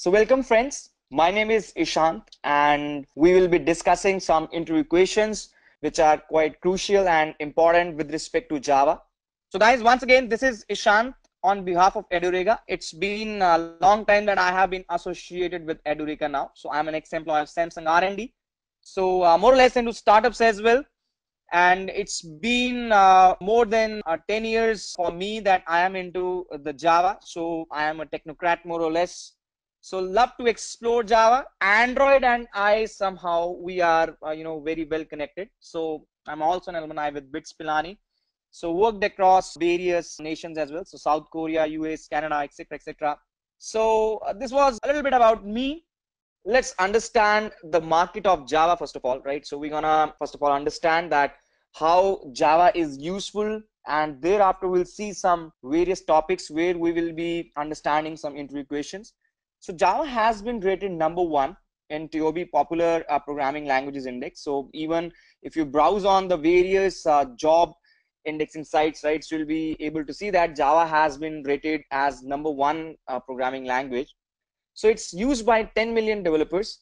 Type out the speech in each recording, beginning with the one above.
So welcome friends, my name is Ishant and we will be discussing some interview questions which are quite crucial and important with respect to Java. So guys, once again, this is Ishant on behalf of Edureka. It's been a long time that I have been associated with Edureka now. So I'm an ex-employee of Samsung R&D. So more or less into startups as well. And it's been more than 10 years for me that I am into the Java. So I am a technocrat more or less. So love to explore Java. Android and I somehow we are very well connected. So I'm also an alumni with BITS Pilani. So worked across various nations as well. So South Korea, US, Canada, etc., etc. So this was a little bit about me. Let's understand the market of Java first of all, right? So we're gonna first of all understand that how Java is useful, and thereafter we'll see some various topics where we will be understanding some interview questions. So Java has been rated #1 in TOB Popular Programming Languages Index. So even if you browse on the various job indexing sites, right, so you'll be able to see that Java has been rated as #1 programming language. So it's used by 10 million developers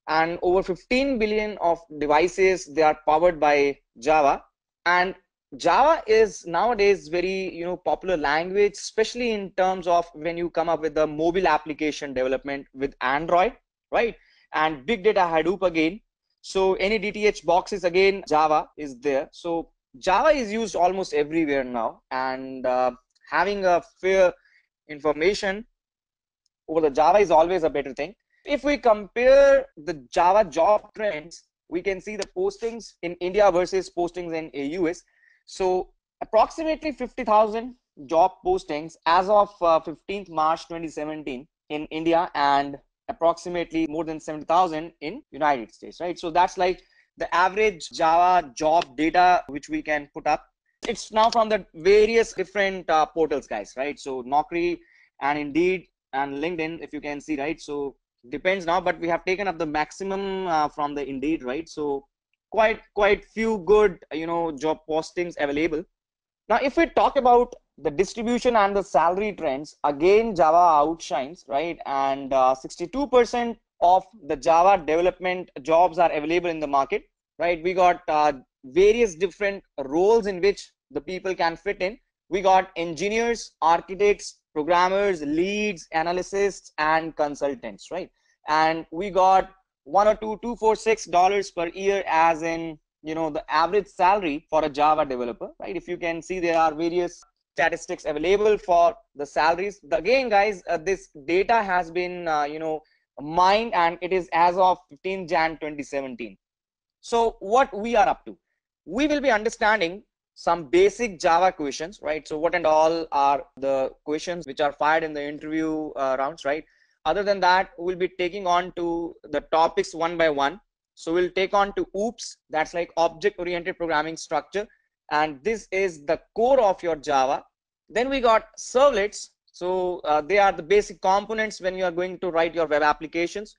and over 15 billion of devices. They are powered by Java, and Java is nowadays very popular language, especially in terms of when you come up with the mobile application development with Android, right? And big data Hadoop again. So any DTH boxes again, Java is there. So Java is used almost everywhere now, and having a fair information over the Java is always a better thing. If we compare the Java job trends, we can see the postings in India versus postings in US. So approximately 50,000 job postings as of 15th March 2017 in India, and approximately more than 70,000 in United States, right? So that's like the average Java job data which we can put up. It's now from the various different portals, guys, right? So Naukri and Indeed and LinkedIn, if you can see, right? So depends now, but we have taken up the maximum from the Indeed, right? So quite few good job postings available. Now if we talk about the distribution and the salary trends, again Java outshines, right? And 62% of the Java development jobs are available in the market, right? We got various different roles in which the people can fit in. We got engineers, architects, programmers, leads, analysts, and consultants, right? And we got $102,246 per year as in the average salary for a Java developer, right? If you can see, there are various statistics available for the salaries. Again, guys, this data has been mined, and it is as of 15 Jan 2017. So what we are up to, we will be understanding some basic Java questions, right? So what and all are the questions which are fired in the interview rounds, right? Other than that, we'll be taking on to the topics one by one. So we'll take on to OOPS, that's like object-oriented programming structure, and this is the core of your Java. Then we got servlets. So they are the basic components when you are going to write your web applications.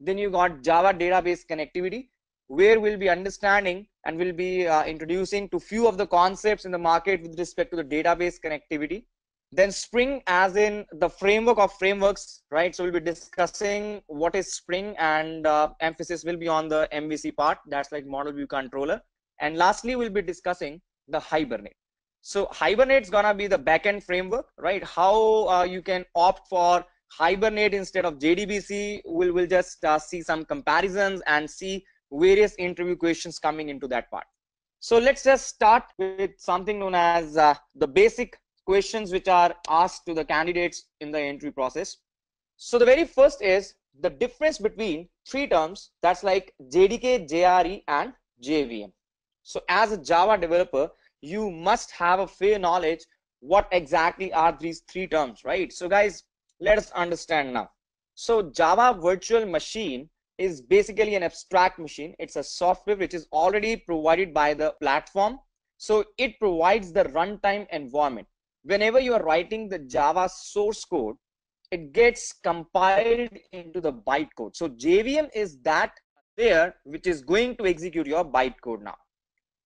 Then you got Java database connectivity, where we'll be understanding and we'll be introducing to few of the concepts in the market with respect to the database connectivity. Then Spring, as in the framework of frameworks, right? So we'll be discussing what is Spring, and emphasis will be on the MVC part, that's like model view controller. And lastly, we'll be discussing the Hibernate. So Hibernate's gonna be the backend framework, right? How you can opt for Hibernate instead of JDBC. We'll just see some comparisons and see various interview questions coming into that part. So let's just start with something known as the basic questions which are asked to the candidates in the interview process. So the very first is the difference between three terms, that's like JDK, JRE, and JVM. So as a Java developer, you must have a fair knowledge what exactly are these three terms, right? So guys, let us understand now. So Java virtual machine is basically an abstract machine. It's a software which is already provided by the platform. So it provides the runtime environment. Whenever you are writing the Java source code, it gets compiled into the bytecode. So JVM is that there which is going to execute your bytecode now.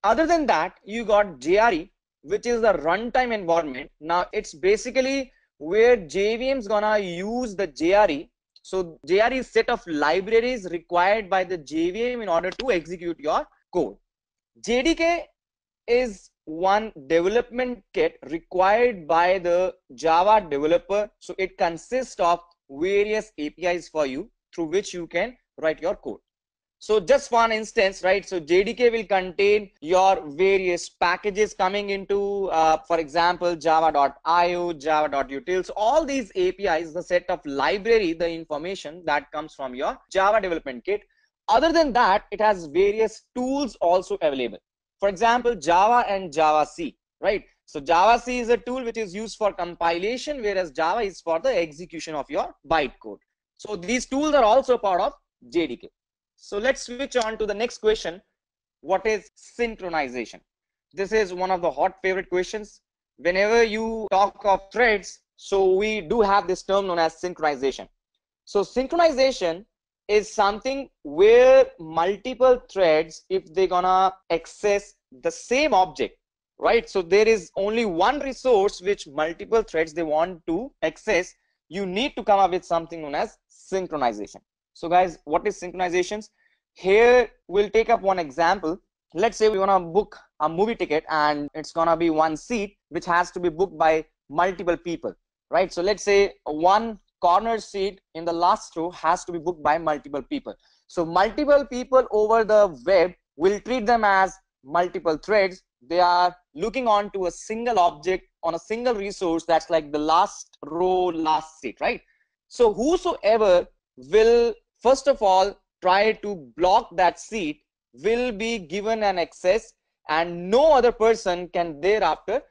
Other than that, you got JRE, which is the runtime environment. Now it's basically where JVM is gonna use the JRE So JRE is set of libraries required by the JVM in order to execute your code. JDK is one development kit required by the Java developer. So it consists of various APIs for you through which you can write your code. So just for an instance, right? So JDK will contain your various packages coming into, for example, java.io, java.utils, all these APIs, the set of library, the information that comes from your Java development kit. Other than that, it has various tools also available. For example, Java and Java C, right? So Java C is a tool which is used for compilation, whereas Java is for the execution of your bytecode. So these tools are also part of JDK. So let's switch on to the next question. What is synchronization? This is one of the hot favorite questions. Whenever you talk of threads, so we do have this term known as synchronization. So synchronization is something where multiple threads, if they're gonna access the same object, right? So there is only one resource which multiple threads they want to access. You need to come up with something known as synchronization. So guys, what is synchronizations? Here we'll take up one example. Let's say we want to book a movie ticket and it's gonna be one seat which has to be booked by multiple people, right? So let's say one corner seat in the last row has to be booked by multiple people. So multiple people over the web will treat them as multiple threads. They are looking onto a single object on a single resource that's like the last row, last seat, right? So whosoever will first of all try to block that seat will be given an access, and no other person can thereafter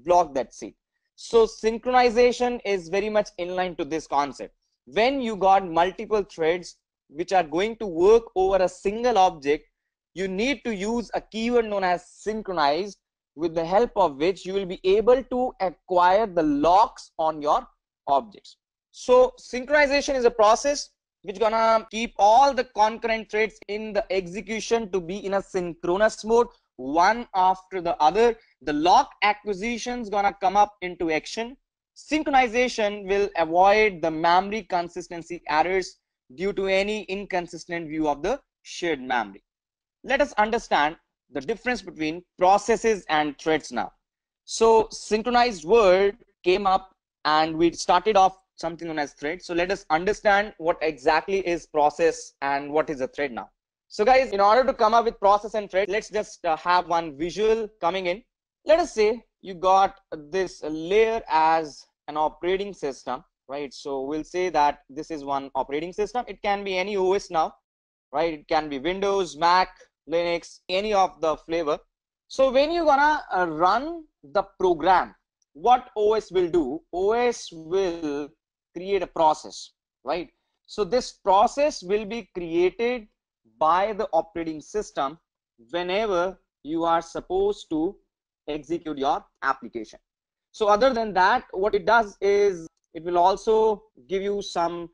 block that seat. So synchronization is very much in line to this concept. When you got multiple threads which are going to work over a single object, you need to use a keyword known as synchronized, with the help of which you will be able to acquire the locks on your objects. So synchronization is a process which gonna keep all the concurrent threads in the execution to be in a synchronous mode, one after the other. The lock acquisition is gonna come up into action. Synchronization will avoid the memory consistency errors due to any inconsistent view of the shared memory. Let us understand the difference between processes and threads now. So synchronized word came up and we started off something known as thread. So let us understand what exactly is process and what is a thread now. So guys, in order to come up with process and thread, let's just have one visual coming in. Let us say you got this layer as an operating system, right? So we'll say that this is one operating system. It can be any OS now, right? It can be Windows, Mac, Linux, any of the flavor. So when you're gonna run the program, what OS will do? OS will create a process, right? So this process will be created by the operating system whenever you are supposed to execute your application. So other than that, what it does is it will also give you some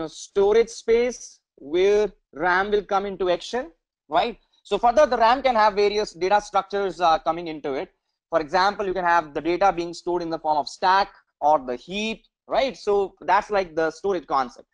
storage space where RAM will come into action, right? So further, the RAM can have various data structures coming into it. For example, you can have the data being stored in the form of stack or the heap, right? So that's like the storage concept.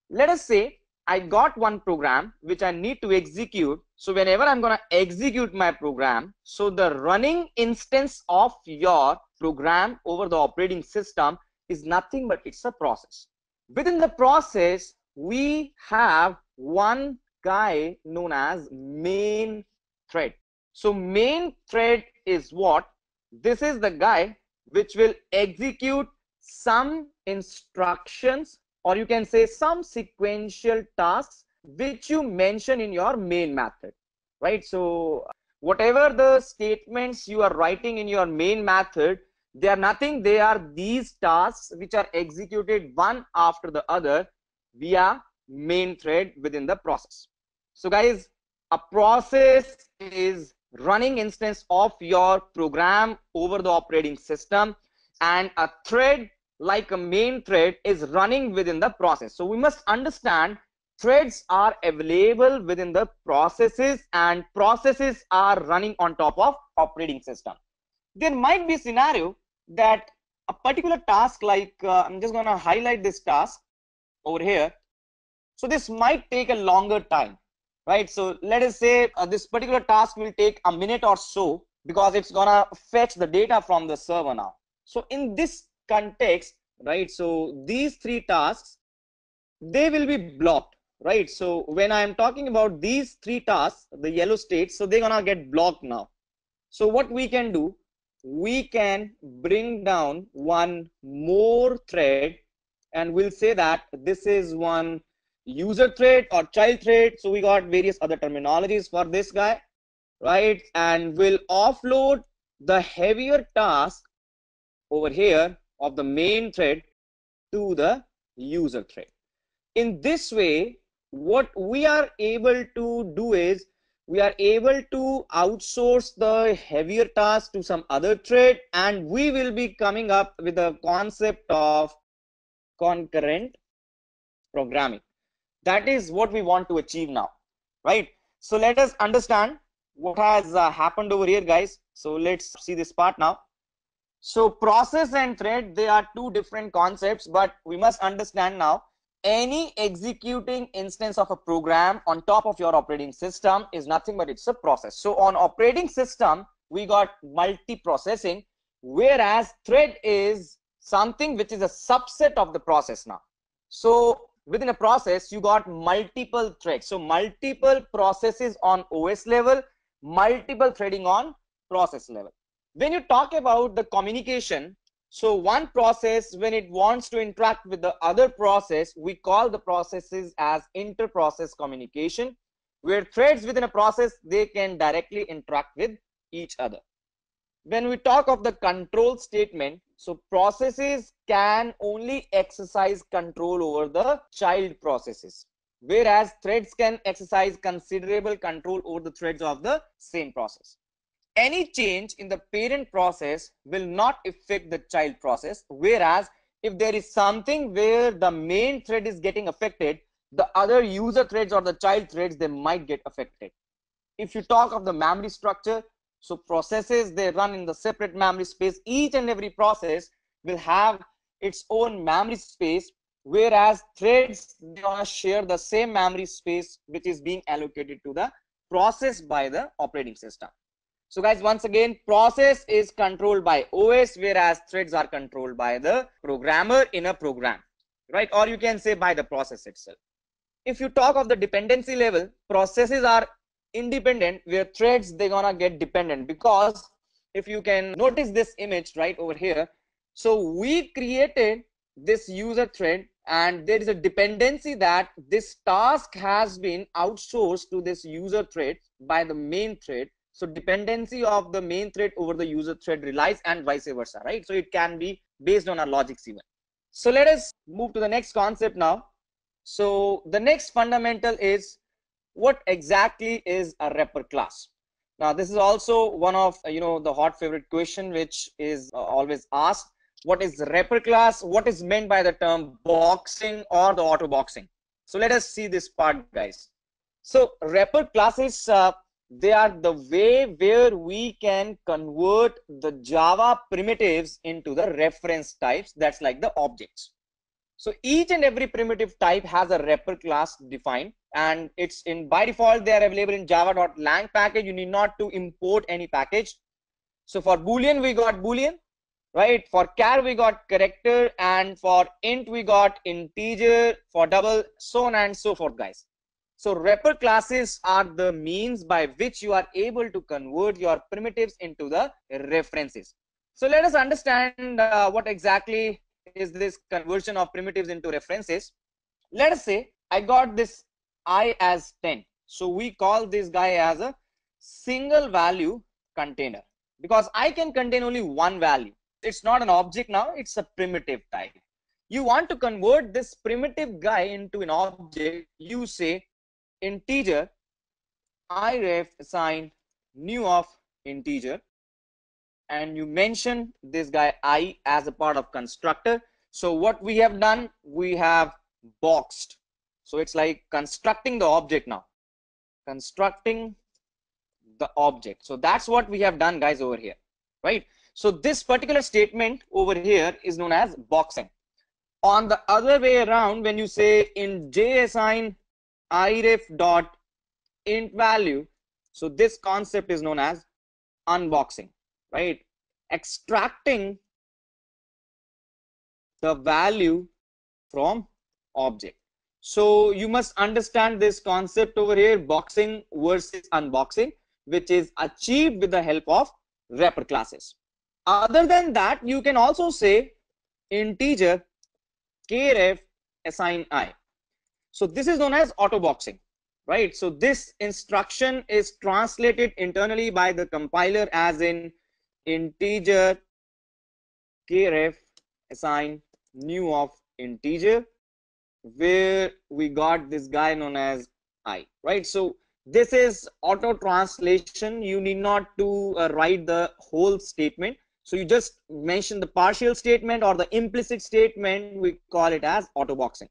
Let us say I got one program which I need to execute. So whenever I'm going to execute my program, so the running instance of your program over the operating system is nothing but it's a process. Within the process, we have one guy known as main thread. So main thread is what? This is the guy which will execute some instructions, or you can say some sequential tasks which you mention in your main method, right? So whatever the statements you are writing in your main method, they are nothing, they are these tasks which are executed one after the other via main thread within the process. So guys, a process is running instance of your program over the operating system, and a thread like a main thread is running within the process. So we must understand threads are available within the processes and processes are running on top of operating system. There might be a scenario that a particular task like I'm just going to highlight this task over here. So this might take a longer time, right? So let us say this particular task will take a minute or so because it's gonna fetch the data from the server now. So in this context, right, so these three tasks, they will be blocked, right? So when I am talking about these three tasks, the yellow states, so they're gonna get blocked now. So what we can do, we can bring down one more thread, and we'll say that this is one user thread or child thread. So we got various other terminologies for this guy, right? And we'll offload the heavier task over here of the main thread to the user thread. In this way, what we are able to do is we are able to outsource the heavier task to some other thread, and we will be coming up with the concept of concurrent programming. That is what we want to achieve now, right? So let us understand what has happened over here, guys. So let's see this part now. So process and thread, they are two different concepts, but we must understand now any executing instance of a program on top of your operating system is nothing but it's a process. So on operating system, we got multi-processing, whereas thread is something which is a subset of the process now. So within a process, you got multiple threads. So multiple processes on OS level, multiple threading on process level. When you talk about the communication, so one process, when it wants to interact with the other process, we call the processes as inter-process communication, where threads within a process, they can directly interact with each other. When we talk of the control statement, so processes can only exercise control over the child processes, whereas threads can exercise considerable control over the threads of the same process. Any change in the parent process will not affect the child process, whereas if there is something where the main thread is getting affected, the other user threads or the child threads, they might get affected. If you talk of the memory structure, so processes, they run in the separate memory space. Each and every process will have its own memory space, whereas threads, they gonna share the same memory space which is being allocated to the process by the operating system. So guys, once again, process is controlled by OS, whereas threads are controlled by the programmer in a program, right? Or you can say by the process itself. If you talk of the dependency level, processes are independent, where threads, they're gonna get dependent, because if you can notice this image right over here, so we created this user thread and there is a dependency that this task has been outsourced to this user thread by the main thread. So dependency of the main thread over the user thread relies, and vice versa, right? So it can be based on our logics even. So let us move to the next concept now. So the next fundamental is what exactly is a wrapper class. Now this is also one of the hot favorite question which is always asked. What is the wrapper class? What is meant by the term boxing or the auto boxing? So let us see this part, guys. So wrapper classes, they are the way where we can convert the Java primitives into the reference types, that's like the objects. So each and every primitive type has a wrapper class defined, and it's in by default they are available in java.lang package. You need not to import any package. So for boolean we got boolean, right? For char we got character, and for int we got integer, for double, so on and so forth, guys. So wrapper classes are the means by which you are able to convert your primitives into the references. So let us understand what exactly is this conversion of primitives into references. Let us say I got this I as 10. So we call this guy as a single value container, because I can contain only one value. It's not an object now, it's a primitive type. You want to convert this primitive guy into an object, you say integer iref assign new of integer, and you mention this guy I as a part of constructor. So what we have done, we have boxed. So it's like constructing the object now, constructing the object. So that's what we have done, guys, over here, right? So this particular statement over here is known as boxing. On the other way around, when you say in JAssign iref dot int value, so this concept is known as unboxing, right? Extracting the value from object. So you must understand this concept over here, boxing versus unboxing, which is achieved with the help of wrapper classes. Other than that, you can also say integer kref assign I. So this is known as auto boxing, right? So this instruction is translated internally by the compiler as in integer kref assign new of integer, where we got this guy known as I, right? So this is auto translation. You need not to write the whole statement. So you just mention the partial statement or the implicit statement. We call it as auto boxing.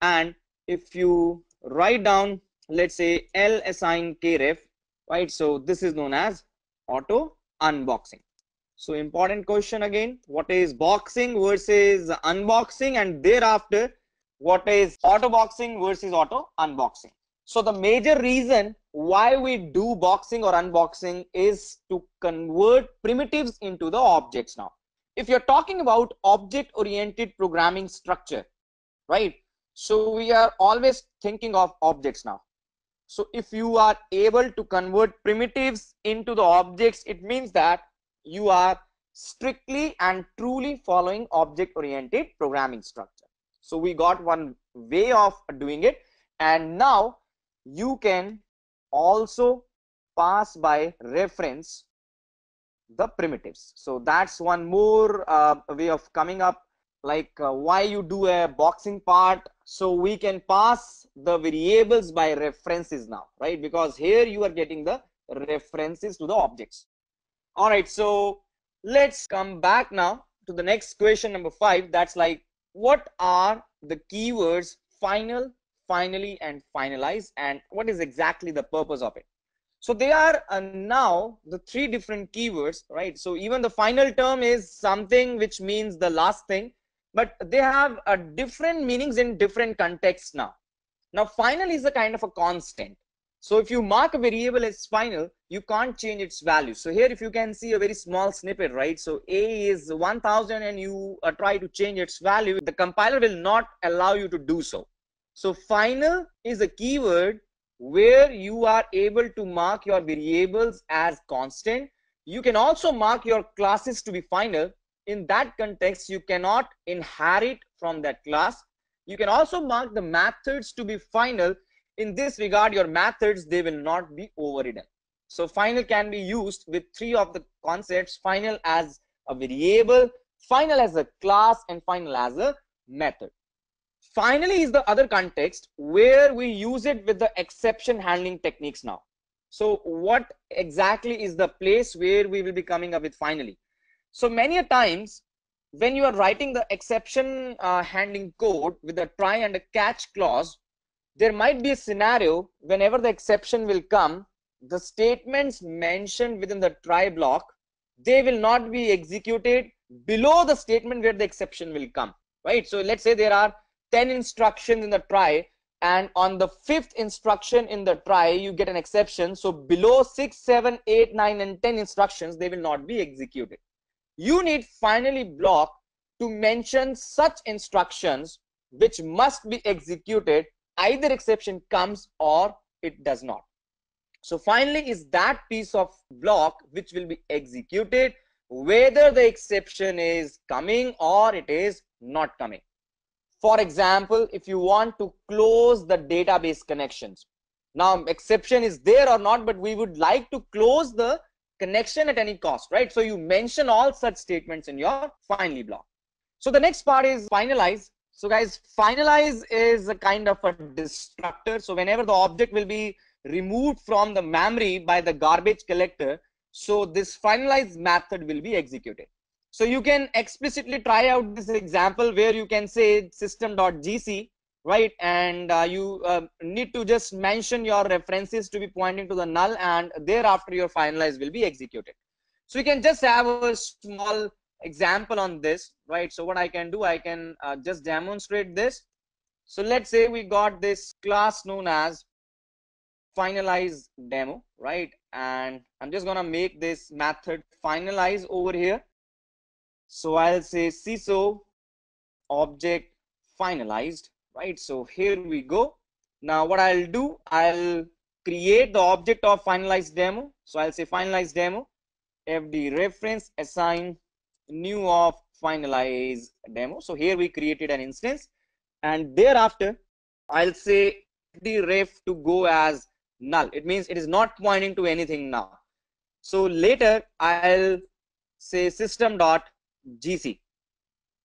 And if you write down, let's say L assign kref, right? So this is known as auto unboxing. So important question again, what is boxing versus unboxing, and thereafter what is auto boxing versus auto unboxing. So the major reason why we do boxing or unboxing is to convert primitives into the objects. Now if you're talking about object oriented programming structure, right, so we are always thinking of objects now. So if you are able to convert primitives into the objects, it means that you are strictly and truly following object oriented programming structure. So we got one way of doing it, and now you can also pass by reference the primitives. So that's one more way of coming up, like why you do a boxing part. So we can pass the variables by references now, right? Because here you are getting the references to the objects. All right, so let's come back now to the next question, number 5. That's like, what are the keywords final, finally, and finalize, and what is exactly the purpose of it? So they are now the 3 different keywords, right? So even the final term is something which means the last thing, but they have different meanings in different contexts now. Now final is a kind of a constant. So if you mark a variable as final, you can't change its value. So here if you can see a very small snippet, right? So A is 1000 and you try to change its value, the compiler will not allow you to do so. So final is a keyword where you are able to mark your variables as constant. You can also mark your classes to be final. In that context, you cannot inherit from that class. You can also mark the methods to be final. In this regard, your methods, they will not be overridden. So final can be used with 3 of the concepts: final as a variable, final as a class, and final as a method. Finally is the other context where we use it with the exception handling techniques now. So what exactly is the place where we will be coming up with finally? So many a times when you are writing the exception handling code with a try and a catch clause, there might be a scenario whenever the exception will come, the statements mentioned within the try block, they will not be executed below the statement where the exception will come, right? So let's say there are 10 instructions in the try, and on the 5th instruction in the try you get an exception. So below 6, 7, 8, 9 and 10 instructions, they will not be executed. You need finally block to mention such instructions which must be executed either exception comes or it does not. So finally is that piece of block which will be executed whether the exception is coming or it is not coming. For example, if you want to close the database connections, now exception is there or not, but we would like to close the connection at any cost, right? So you mention all such statements in your finally block. So the next part is finalize. So guys, finalize is a kind of a destructor. So whenever the object will be removed from the memory by the garbage collector, so this finalize method will be executed. So you can explicitly try out this example where you can say system.gc, right? And you need to just mention your references to be pointing to the null, and thereafter your finalize will be executed. So you can just have a small example on this, right? So what I can do, I can just demonstrate this. So let's say we got this class known as finalize demo, right? And I'm just gonna make this method finalize over here. So I'll say CISO object finalized, right? So here we go. Now what I'll do, I'll create the object of finalized demo. So I'll say finalized demo, fd reference assign new of finalize demo. So here we created an instance, and thereafter I'll say fd ref to go as null. It means it is not pointing to anything now. So later I'll say system.gc.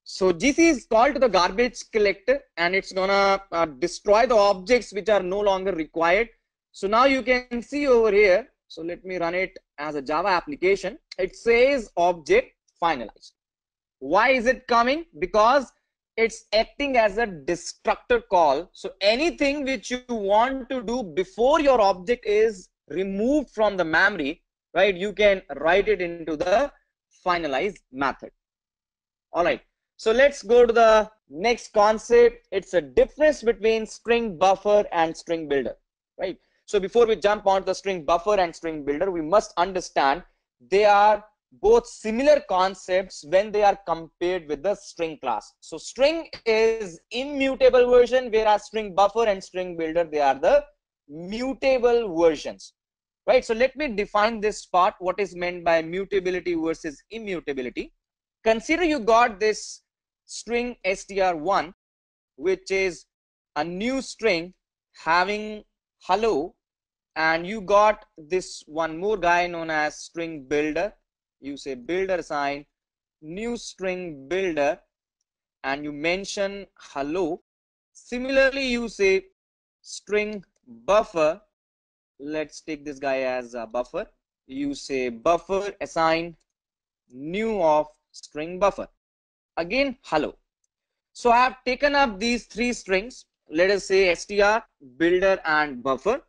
So GC is called to the garbage collector, and it's gonna destroy the objects which are no longer required. So now you can see over here. So let me run it as a Java application. It says object finalized. Why is it coming? Because it's acting as a destructor call. So anything which you want to do before your object is removed from the memory, right, you can write it into the finalize method. All right. So let's go to the next concept. It's a difference between string buffer and string builder, right? So before we jump on the string buffer and string builder, we must understand they are both similar concepts when they are compared with the string class. So string is immutable version, whereas string buffer and string builder, they are the mutable versions, right? So let me define this part, what is meant by mutability versus immutability. Consider you got this string str1, which is a new string having hello, and you got this one more guy known as string builder. You say builder assign new string builder, and you mention hello. Similarly, you say string buffer. Let's take this guy as a buffer. You say buffer assign new of string buffer. Again hello. So I have taken up these three strings, let us say str, builder and buffer.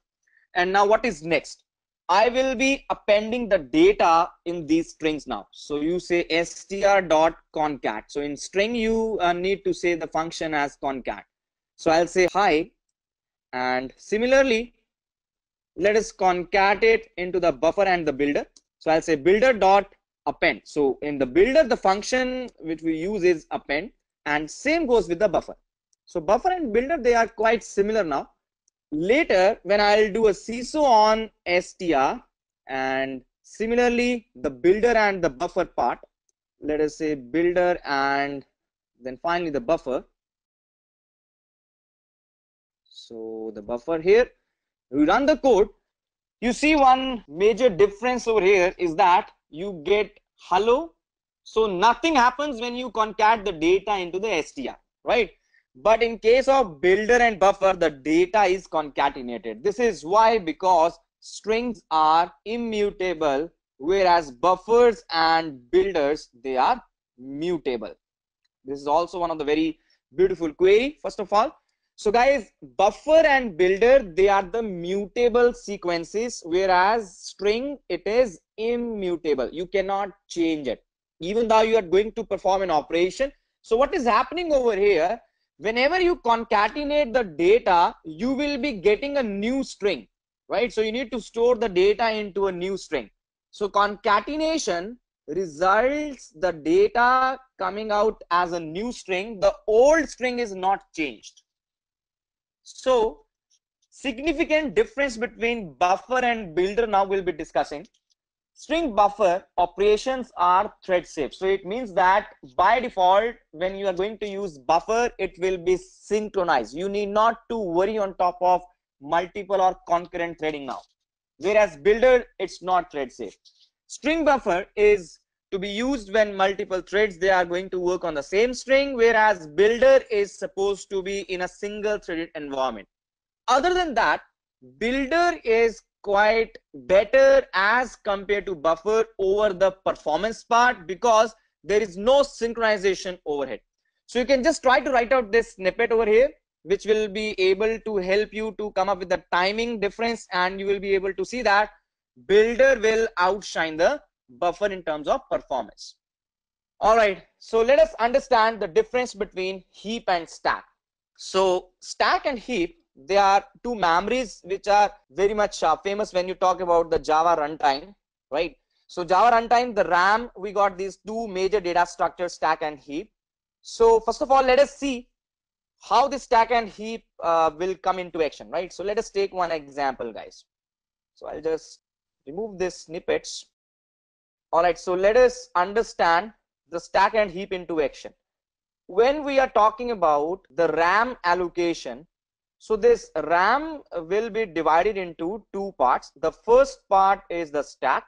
And now what is next? I will be appending the data in these strings now. So you say str.concat. So in string you need to say the function as concat. So I'll say hi, and similarly let us concat it into the buffer and the builder. So I'll say builder dot append. So in the builder, the function which we use is append, and same goes with the buffer. So buffer and builder, they are quite similar now. Later when I'll do a CISO on str, and similarly the builder and the buffer part, let us say builder and then finally the buffer. So the buffer here, we run the code. You see one major difference over here is that you get hello. So nothing happens when you concat the data into the str, right? But in case of builder and buffer, the data is concatenated. This is why, because strings are immutable, whereas buffers and builders, they are mutable. This is also one of the very beautiful query, first of all. So guys, buffer and builder, they are the mutable sequences, whereas string, it is immutable. You cannot change it, even though you are going to perform an operation. So what is happening over here, whenever you concatenate the data, you will be getting a new string, right? So you need to store the data into a new string. So concatenation results the data coming out as a new string. The old string is not changed. So significant difference between buffer and builder now we'll be discussing. String buffer operations are thread safe. So it means that by default, when you are going to use buffer, it will be synchronized. You need not to worry on top of multiple or concurrent threading now. Whereas builder, it's not thread safe. String buffer is to be used when multiple threads, they are going to work on the same string, whereas builder is supposed to be in a single threaded environment. Other than that, builder is quite better as compared to buffer over the performance part, because there is no synchronization overhead. So you can just try to write out this snippet over here, which will be able to help you to come up with the timing difference, and you will be able to see that builder will outshine the buffer in terms of performance. All right, so let us understand the difference between heap and stack. So stack and heap, they are two memories which are very much famous when you talk about the Java runtime, right? So Java runtime, the RAM, we got these two major data structures, stack and heap. So first of all, let us see how this stack and heap will come into action, right? So let us take one example, guys. So I'll just remove these snippets. All right, so let us understand the stack and heap into action. When we are talking about the RAM allocation, so this RAM will be divided into two parts. The first part is the stack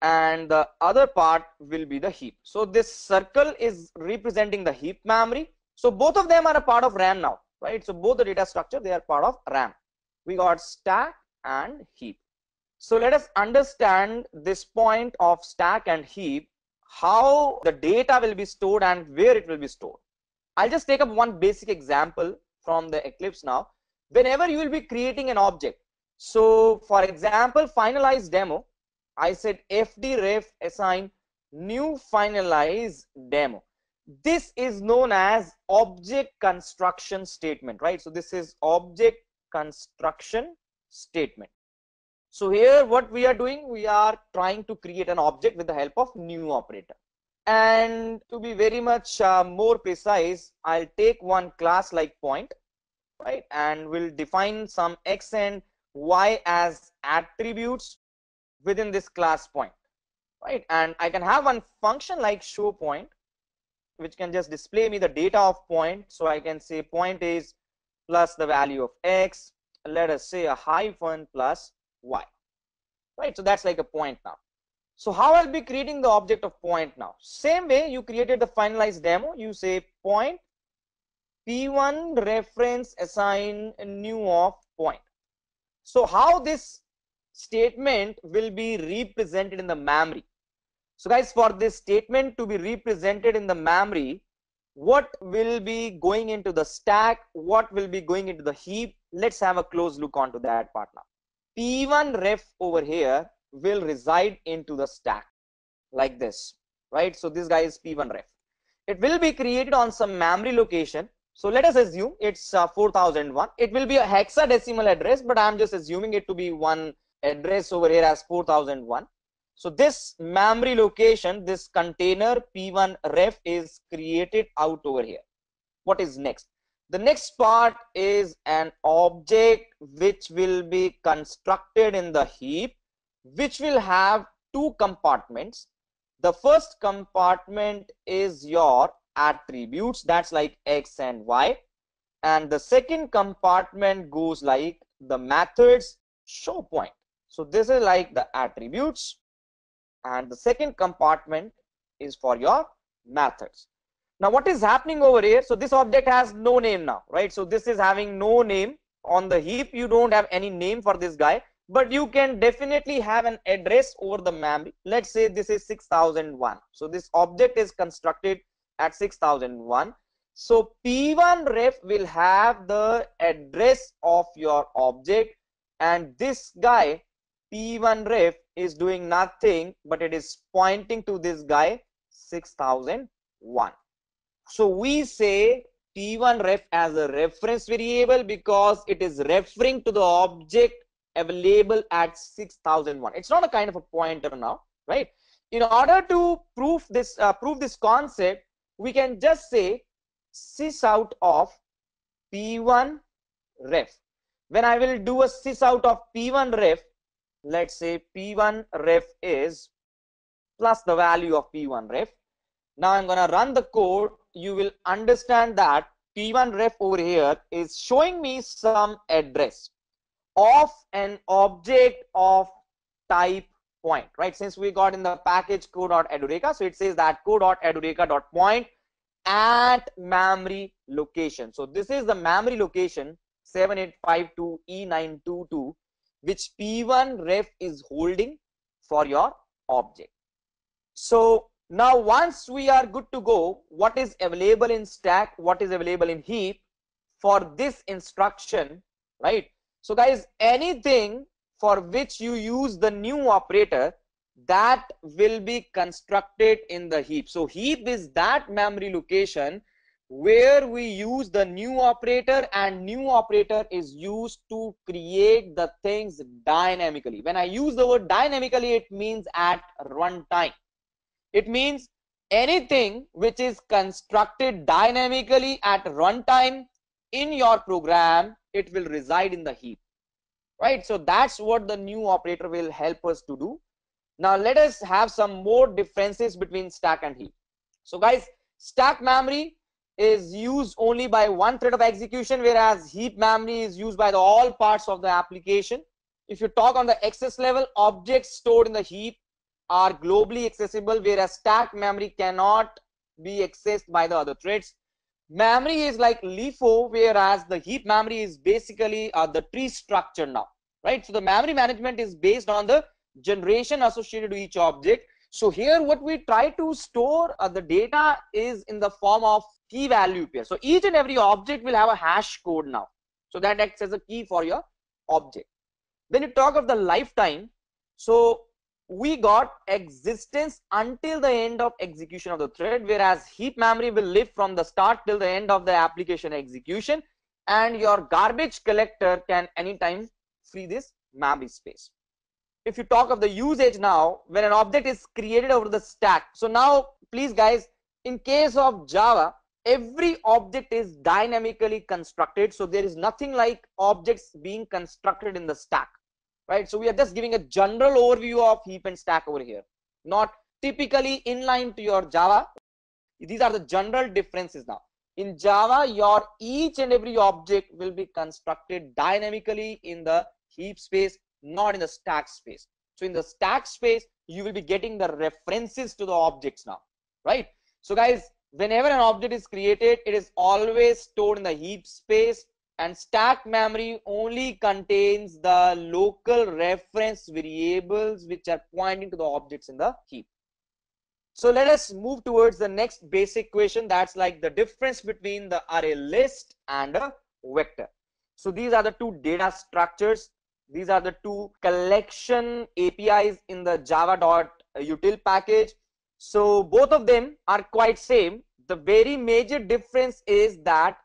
and the other part will be the heap. So this circle is representing the heap memory. So both of them are a part of RAM now, right? So both the data structure, they are part of RAM. We got stack and heap. So let us understand this point of stack and heap, how the data will be stored and where it will be stored. I'll just take up one basic example from the Eclipse now. Whenever you will be creating an object, so for example, finalize demo, I said fd_ref assign new finalize demo. This is known as object construction statement, right? So this is object construction statement. So here what we are doing, we are trying to create an object with the help of new operator. And to be very much more precise, I'll take one class like point, right? And we'll define some x and y as attributes within this class point, right? And I can have one function like show point, which can just display me the data of point. So I can say point is plus the value of x, let us say a hyphen plus y, right? So that's like a point now. So how I'll be creating the object of point now? Same way you created the finalized demo, you say point p1 reference assign new of point. So how this statement will be represented in the memory? So guys, for this statement to be represented in the memory, what will be going into the stack, what will be going into the heap? Let's have a close look onto that part now. P1 ref over here will reside into the stack like this, right? So this guy is P1 ref. It will be created on some memory location. So let us assume it's 4001. It will be a hexadecimal address, but I'm just assuming it to be one address over here as 4001. So this memory location, this container P1 ref is created out over here. What is next? The next part is an object which will be constructed in the heap, which will have two compartments. The first compartment is your attributes, that's like x and y, and the second compartment goes like the methods show point. So this is like the attributes, and the second compartment is for your methods. Now what is happening over here? So this object has no name now, right? So this is having no name. On the heap you don't have any name for this guy, but you can definitely have an address over the memory. Let's say this is 6001. So this object is constructed at 6001. So P1 ref will have the address of your object, and this guy P1 ref is doing nothing, but it is pointing to this guy 6001. So we say P1 ref as a reference variable because it is referring to the object available at 6001. It's not a kind of a pointer now, right? In order to prove this concept, we can just say sysout of P1 ref. When I will do a sysout of P1 ref, let's say P1 ref is plus the value of P1 ref. Now I'm going to run the code. You will understand that P1 ref over here is showing me some address of an object of type point, right? Since we got in the package code.edureka, so it says that code.edureka.point at memory location. So this is the memory location 7852E922, which P1 ref is holding for your object. So now once we are good to go, what is available in stack, what is available in heap for this instruction, right? So guys, anything for which you use the new operator, that will be constructed in the heap. So heap is that memory location where we use the new operator, and new operator is used to create the things dynamically. When I use the word dynamically, it means at runtime. It means anything which is constructed dynamically at runtime in your program, it will reside in the heap, right? So that's what the new operator will help us to do. Now let us have some more differences between stack and heap. So guys, stack memory is used only by one thread of execution, whereas heap memory is used by all parts of the application. If you talk on the access level, objects stored in the heap are globally accessible, whereas stack memory cannot be accessed by the other threads. Memory is like LIFO, whereas the heap memory is basically the tree structure now, right? So the memory management is based on the generation associated to each object. So here what we try to store the data is in the form of key value pair. So each and every object will have a hash code now, so that acts as a key for your object. When you talk of the lifetime, so we got existence until the end of execution of the thread, whereas heap memory will live from the start till the end of the application execution, and your garbage collector can anytime free this memory space. If you talk of the usage now, when an object is created over the stack, so now please guys, in case of Java, every object is dynamically constructed, so there is nothing like objects being constructed in the stack, right? So we are just giving a general overview of heap and stack over here, not typically inline to your Java. These are the general differences now. In Java, your each and every object will be constructed dynamically in the heap space, not in the stack space. So in the stack space, you will be getting the references to the objects now, right? So guys, whenever an object is created, it is always stored in the heap space, and stack memory only contains the local reference variables which are pointing to the objects in the heap. So let us move towards the next basic question, that's like the difference between the array list and a vector. So these are the two data structures. These are the two collection APIs in the java.util package. So both of them are quite same. The very major difference is that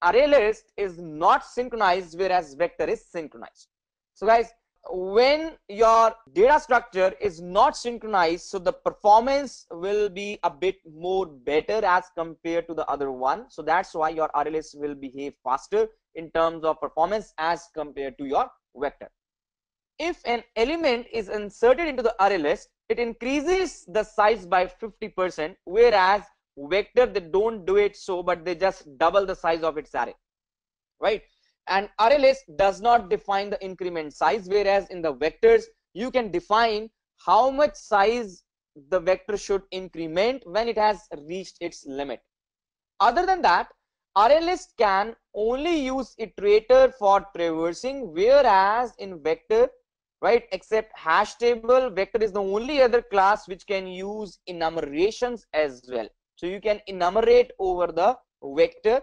array list is not synchronized, whereas vector is synchronized. So guys, when your data structure is not synchronized, so the performance will be a bit more better as compared to the other one. So that's why your array list will behave faster in terms of performance as compared to your vector. If an element is inserted into the array list, it increases the size by 50%, whereas vector, they don't do it so, but they just double the size of its array, right? And array list does not define the increment size, whereas in the vectors you can define how much size the vector should increment when it has reached its limit. Other than that, array list can only use iterator for traversing, whereas in vector, right, except hash table, vector is the only other class which can use enumerations as well. So you can enumerate over the vector.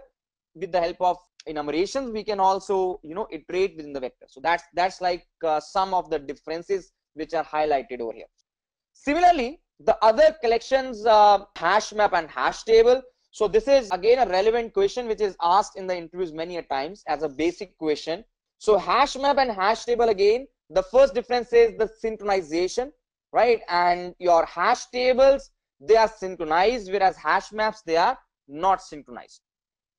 With the help of enumerations, we can also, iterate within the vector. So that's like some of the differences which are highlighted over here. Similarly, the other collections, hash map and hash table. So this is again a relevant question which is asked in the interviews many a times as a basic question. So hash map and hash table, again, the first difference is the synchronization, right? And your hash tables, they are synchronized, whereas hash maps, they are not synchronized.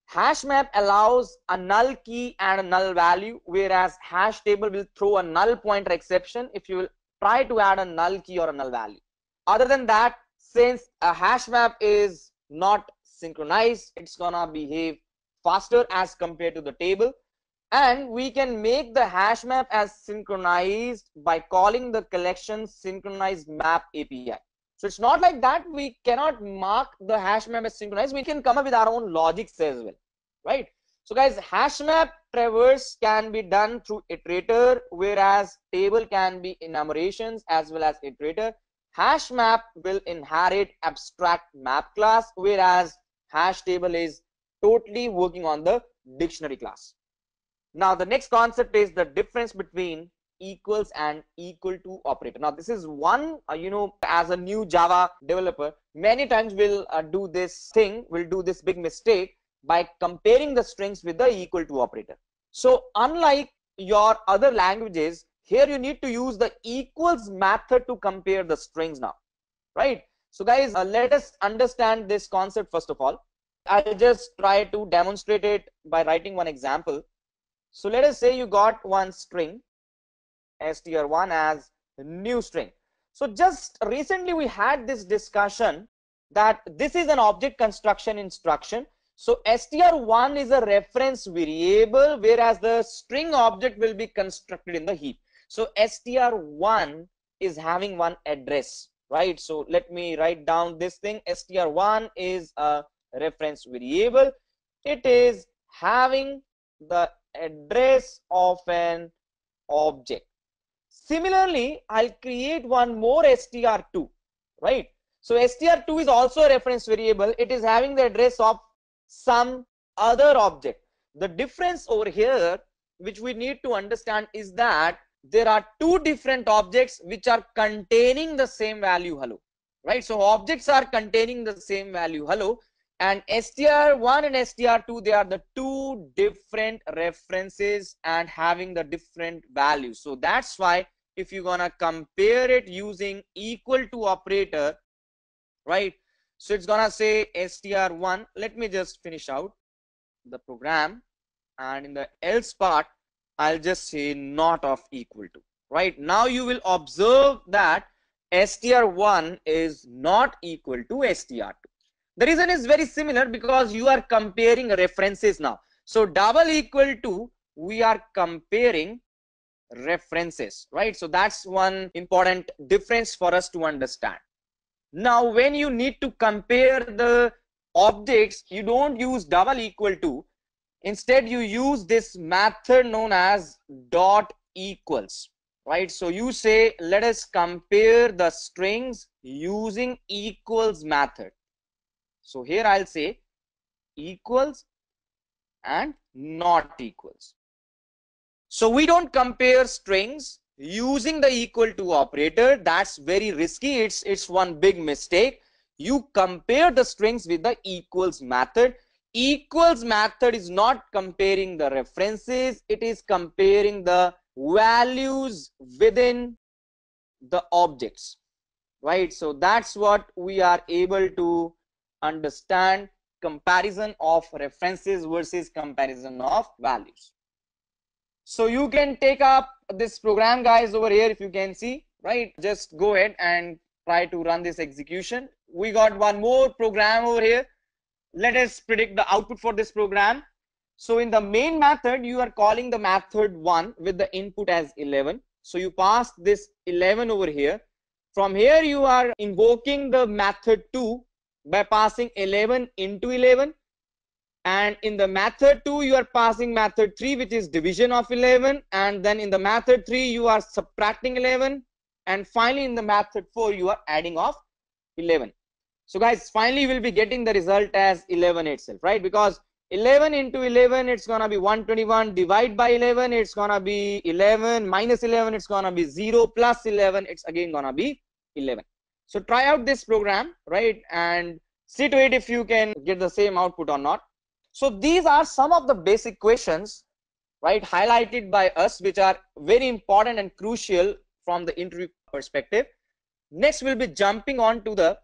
Hash map allows a null key and a null value, whereas hash table will throw a null pointer exception if you will try to add a null key or a null value. Other than that, since a hash map is not synchronized, it's gonna behave faster as compared to the table. And we can make the hash map as synchronized by calling the collection synchronized map API. So it's not like that we cannot mark the hash map as synchronized. We can come up with our own logics as well, right? So guys, hash map traverse can be done through iterator, whereas table can be enumerations as well as iterator. Hash map will inherit abstract map class, whereas hash table is totally working on the dictionary class. Now the next concept is the difference between equals and equal to operator. Now this is one, as a new Java developer, many times we'll do this big mistake by comparing the strings with the equal to operator. So unlike your other languages, here you need to use the equals method to compare the strings now, right? So guys, let us understand this concept first of all. I'll just try to demonstrate it by writing one example. So let us say you got one string str1 as new string. So just recently we had this discussion that this is an object construction instruction. So str1 is a reference variable, whereas the string object will be constructed in the heap. So str1 is having one address, right? So let me write down this thing. str1 is a reference variable. It is having the address of an object. Similarly, I'll create one more str2, right? So str2 is also a reference variable. It is having the address of some other object. The difference over here, which we need to understand, is that there are two different objects which are containing the same value hello, right? So objects are containing the same value hello, and str1 and str2, they are the two different references and having the different values. So that's why if you're gonna compare it using equal to operator, right? So it's gonna say str1. Let me just finish out the program, and in the else part I'll just say not of equal to. Right now you will observe that str1 is not equal to str2. The reason is very similar, because you are comparing references now. So double equal to, we are comparing references, right? So that's one important difference for us to understand. Now when you need to compare the objects, you don't use double equal to. Instead you use this method known as dot equals, right? So you say, let us compare the strings using equals method. So here I'll say equals and not equals. So we don't compare strings using the equal to operator. That's very risky. It's one big mistake. You compare the strings with the equals method. Equals method is not comparing the references, it is comparing the values within the objects, right? So that's what we are able to understand, comparison of references versus comparison of values. So you can take up this program, guys, over here. If you can see, right, just go ahead and try to run this execution. We got one more program over here. Let us predict the output for this program. So in the main method, you are calling the method 1 with the input as 11. So you pass this 11 over here. From here you are invoking the method 2 by passing 11 into 11. And in the method 2 you are passing method 3, which is division of 11. And then in the method 3 you are subtracting 11. And finally in the method 4 you are adding of 11. So guys, finally we'll be getting the result as 11 itself, right? Because 11 into 11, it's gonna be 121. Divide by 11, it's gonna be 11. Minus 11, it's gonna be 0. Plus 11, it's again gonna be 11. So try out this program, right? And see to it if you can get the same output or not. So these are some of the basic questions, right, highlighted by us, which are very important and crucial from the interview perspective. Next, we'll be jumping on to the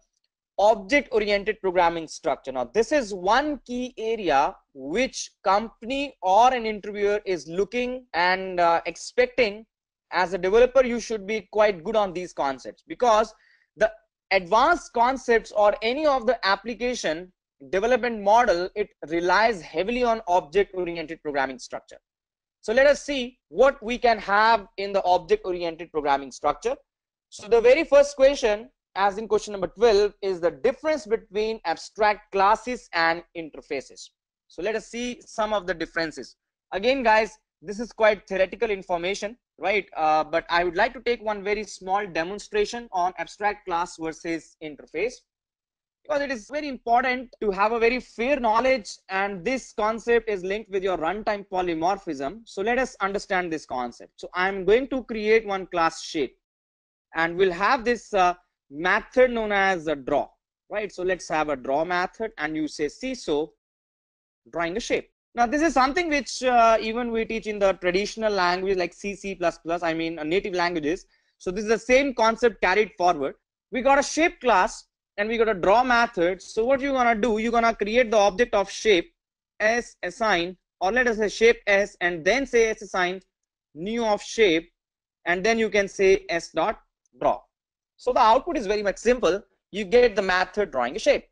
object-oriented programming structure. Now, this is one key area which company or an interviewer is looking and expecting. As a developer, you should be quite good on these concepts, because the advanced concepts or any of the application development model, it relies heavily on object-oriented programming structure. So let us see what we can have in the object-oriented programming structure. So the very first question, as in question number 12, is the difference between abstract classes and interfaces. So let us see some of the differences. Again, guys, this is quite theoretical information, right? But I would like to take one very small demonstration on abstract class versus interface. because it is very important to have a very fair knowledge, and this concept is linked with your runtime polymorphism. So let us understand this concept. So I'm going to create one class shape, and we'll have this method known as a draw, right? So let's have a draw method, and you say CSO drawing a shape. Now this is something which even we teach in the traditional language like C, C++, I mean native languages. So this is the same concept carried forward. We got a shape class and we got a draw method. So what you're gonna do, you're gonna create the object of shape s assign, or let us say shape s, and then say s assign new of shape, and then you can say s dot draw. So the output is very much simple. You get the method drawing a shape.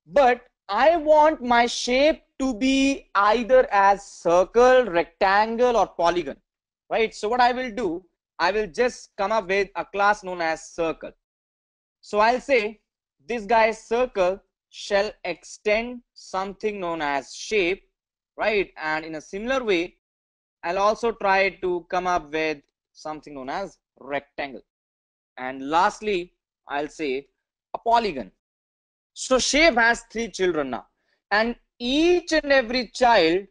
But I want my shape to be either as circle, rectangle, or polygon, right? So what I will do, I will just come up with a class known as circle. So I'll say this guy's circle shall extend something known as shape, right? And in a similar way, I'll also try to come up with something known as rectangle. And lastly, I'll say a polygon. So shape has 3 children now, and each and every child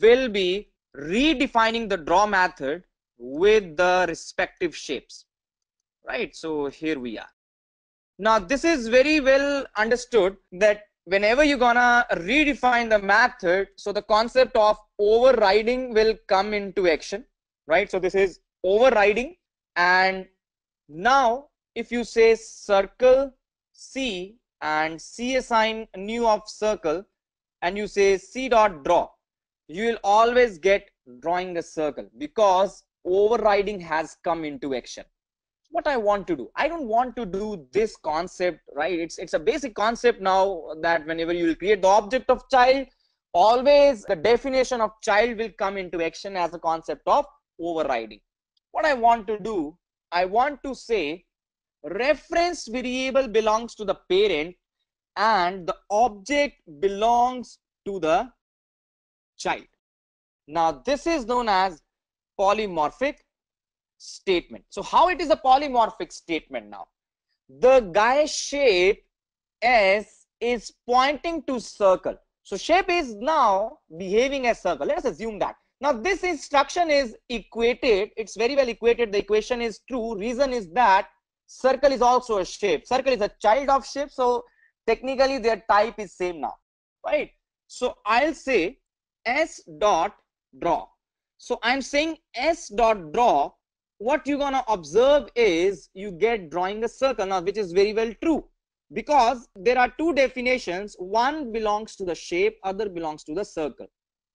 will be redefining the draw method with the respective shapes, right? So here we are. Now this is very well understood that whenever you're gonna redefine the method, so the concept of overriding will come into action, right? So this is overriding, and now if you say circle C and C assign new of circle, and you say C dot draw, you will always get drawing a circle because overriding has come into action. What I want to do, I don't want to do this concept, right? It's a basic concept now that whenever you will create the object of child, always the definition of child will come into action as a concept of overriding. What I want to do, I want to say reference variable belongs to the parent and the object belongs to the child. Now this is known as polymorphic statement. So how it is a polymorphic statement now? The guy shape S is pointing to circle. So shape is now behaving as circle. Let us assume that. Now this instruction is equated. It's very well equated. The equation is true. Reason is that circle is also a shape. Circle is a child of shape. So technically their type is same now, right? So I'll say s dot draw. So I'm saying s dot draw. What you're gonna observe is you get drawing a circle now, which is very well true, because there are two definitions. One belongs to the shape, other belongs to the circle.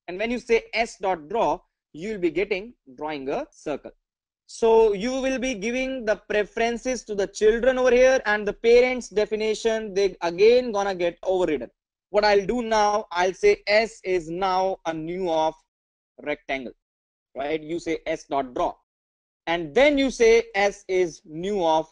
And when you say s dot draw, you will be getting drawing a circle. So you will be giving the preferences to the children over here, and the parents definition, they again gonna get overridden. What I'll do now, I'll say s is now a new of rectangle, right? You say s dot draw, and then you say s is new of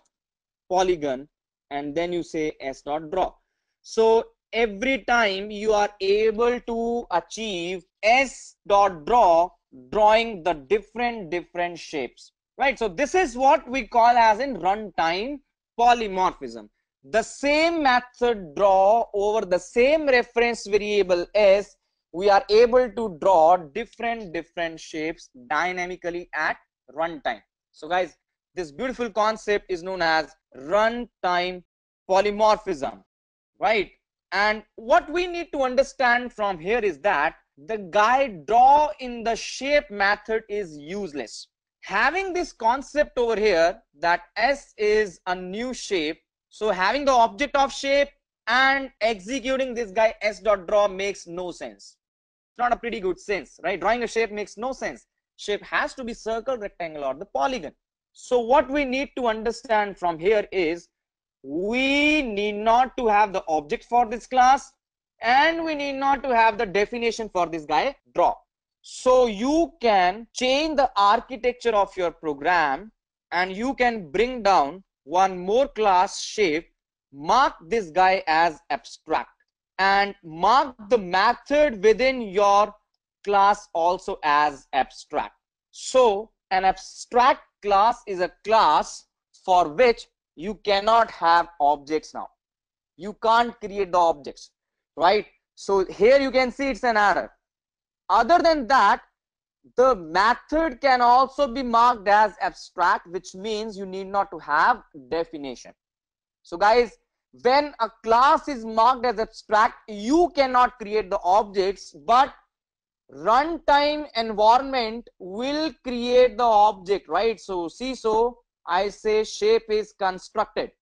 polygon, and then you say s dot draw. So every time you are able to achieve s dot draw, drawing the different shapes, right? So this is what we call as in runtime polymorphism. The same method draw over the same reference variable s, we are able to draw different shapes dynamically at runtime. So guys, this beautiful concept is known as runtime polymorphism, right? And what we need to understand from here is that the guy draw in the shape method is useless. Having this concept over here that s is a new shape, so having the object of shape and executing this guy s dot draw makes no sense. It's not a pretty good sense, right? Drawing a shape makes no sense. Shape has to be circle, rectangle, or the polygon. So what we need to understand from here is we need not to have the object for this class, and we need not to have the definition for this guy draw. So you can change the architecture of your program, and you can bring down one more class shape, mark this guy as abstract, and mark the method within your class also as abstract. So an abstract class is a class for which you cannot have objects now. You can't create the objects, right? So here you can see it's an error. Other than that, the method can also be marked as abstract, which means you need not to have definition. So guys, when a class is marked as abstract, you cannot create the objects, but runtime environment will create the object, right? So see, so I say shape is constructed.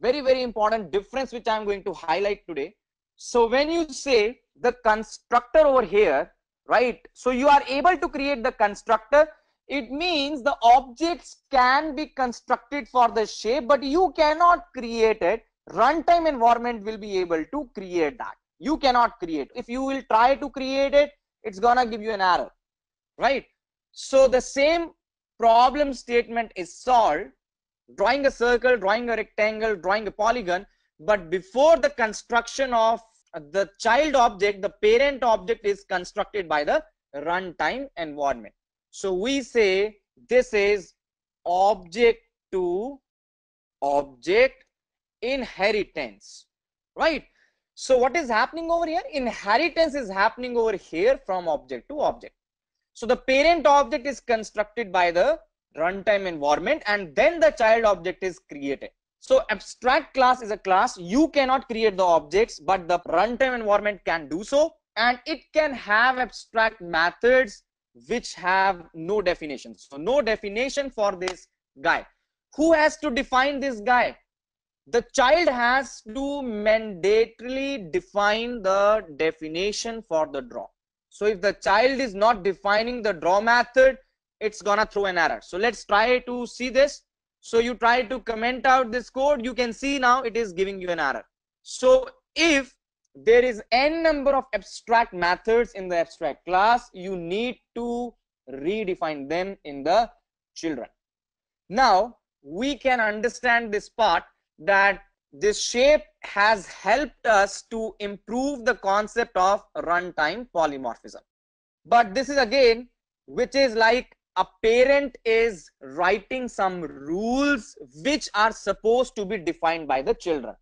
Very, very important difference which I'm going to highlight today. So when you say the constructor over here, right, so you are able to create the constructor. It means the objects can be constructed for the shape, but you cannot create it. Runtime environment will be able to create that. You cannot create. If you will try to create it, it's gonna give you an error, right? So the same problem statement is solved. Drawing a circle, drawing a rectangle, drawing a polygon, but before the construction of the child object, the parent object is constructed by the runtime environment. So we say this is object to object inheritance, right? So what is happening over here? Inheritance is happening over here from object to object. So the parent object is constructed by the runtime environment, and then the child object is created. So abstract class is a class. You cannot create the objects, but the runtime environment can do so, and it can have abstract methods which have no definition. So no definition for this guy. Who has to define this guy? The child has to mandatorily define the definition for the draw. So if the child is not defining the draw method, it's gonna throw an error. So let's try to see this. So you try to comment out this code, you can see now it is giving you an error. So if there is n number of abstract methods in the abstract class, you need to redefine them in the children. Now we can understand this part, that this shape has helped us to improve the concept of runtime polymorphism. But this is again, which is like a parent is writing some rules which are supposed to be defined by the children.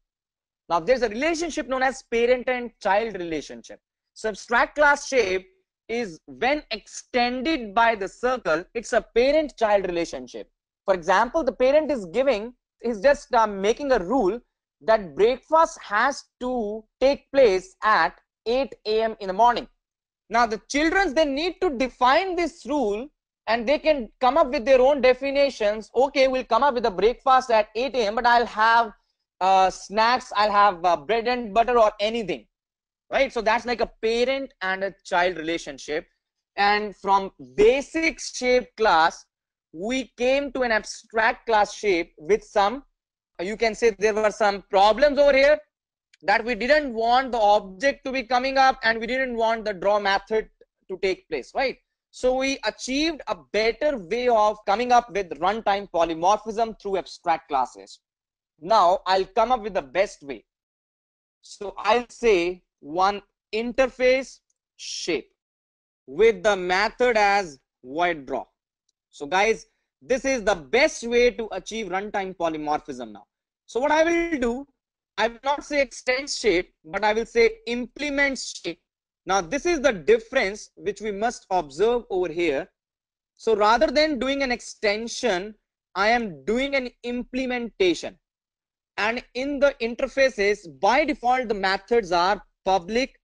Now there's a relationship known as parent and child relationship. So abstract class shape is, when extended by the circle, it's a parent-child relationship. For example, the parent is just making a rule that breakfast has to take place at 8 a.m. in the morning. Now the children, they need to define this rule, and they can come up with their own definitions. Okay, we'll come up with a breakfast at 8 a.m. but I'll have snacks, I'll have bread and butter or anything, right? So that's like a parent and a child relationship. And from basic shape class, we came to an abstract class shape with some, you can say there were some problems over here, that we didn't want the object to be coming up and we didn't want the draw method to take place, right? So we achieved a better way of coming up with runtime polymorphism through abstract classes. Now I'll come up with the best way. So I'll say one interface shape with the method as void draw. So guys, this is the best way to achieve runtime polymorphism now. So what I will do, I will not say extend shape, but I will say implement shape. Now this is the difference which we must observe over here. So rather than doing an extension, I am doing an implementation. And in the interfaces, by default, the methods are public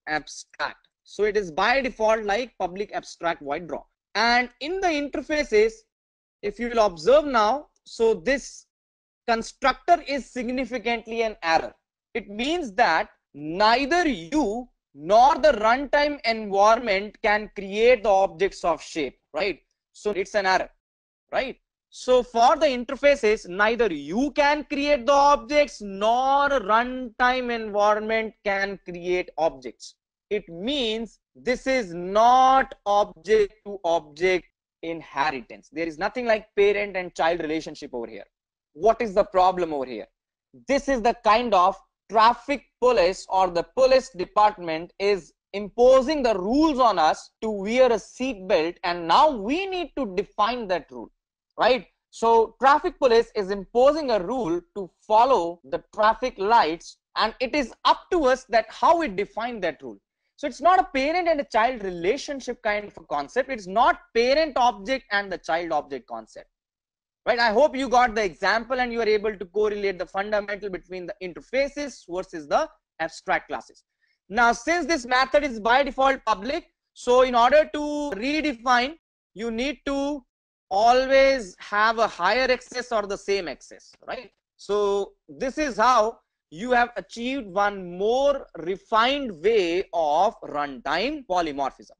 abstract. So it is by default like public abstract void draw. And in the interfaces, if you will observe now, so this constructor is significantly an error. It means that neither you nor the runtime environment can create the objects of shape, right? So it's an error, right? So for the interfaces, neither you can create the objects nor runtime environment can create objects. It means this is not object to object inheritance. There is nothing like parent and child relationship over here. What is the problem over here? This is the kind of traffic police, or the police department is imposing the rules on us to wear a seat belt, and now we need to define that rule, right? So traffic police is imposing a rule to follow the traffic lights, and it is up to us that how we define that rule. So it's not a parent and a child relationship kind of a concept. It's not parent object and the child object concept. Right? I hope you got the example and you are able to correlate the fundamental between the interfaces versus the abstract classes. Now, since this method is by default public, so in order to redefine, you need to always have a higher access or the same access, right? So this is how you have achieved one more refined way of runtime polymorphism,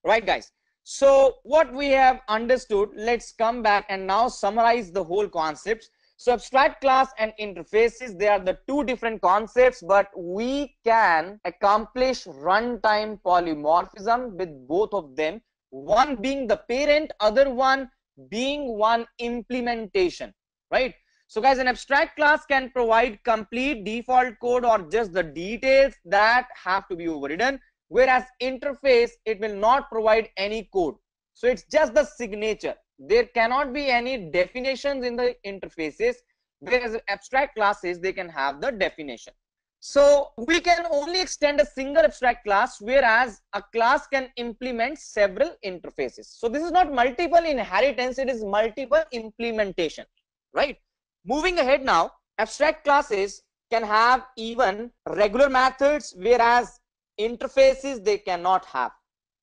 right, guys? So what we have understood, let's come back and now summarize the whole concepts. So abstract class and interfaces, they are the two different concepts, but we can accomplish runtime polymorphism with both of them, one being the parent, other one being one implementation, right? So guys, an abstract class can provide complete default code or just the details that have to be overridden, whereas interface, it will not provide any code. So it's just the signature. There cannot be any definitions in the interfaces, whereas abstract classes, they can have the definition. So we can only extend a single abstract class, whereas a class can implement several interfaces. So this is not multiple inheritance, it is multiple implementation, right? Moving ahead now, abstract classes can have even regular methods, whereas interfaces, they cannot have.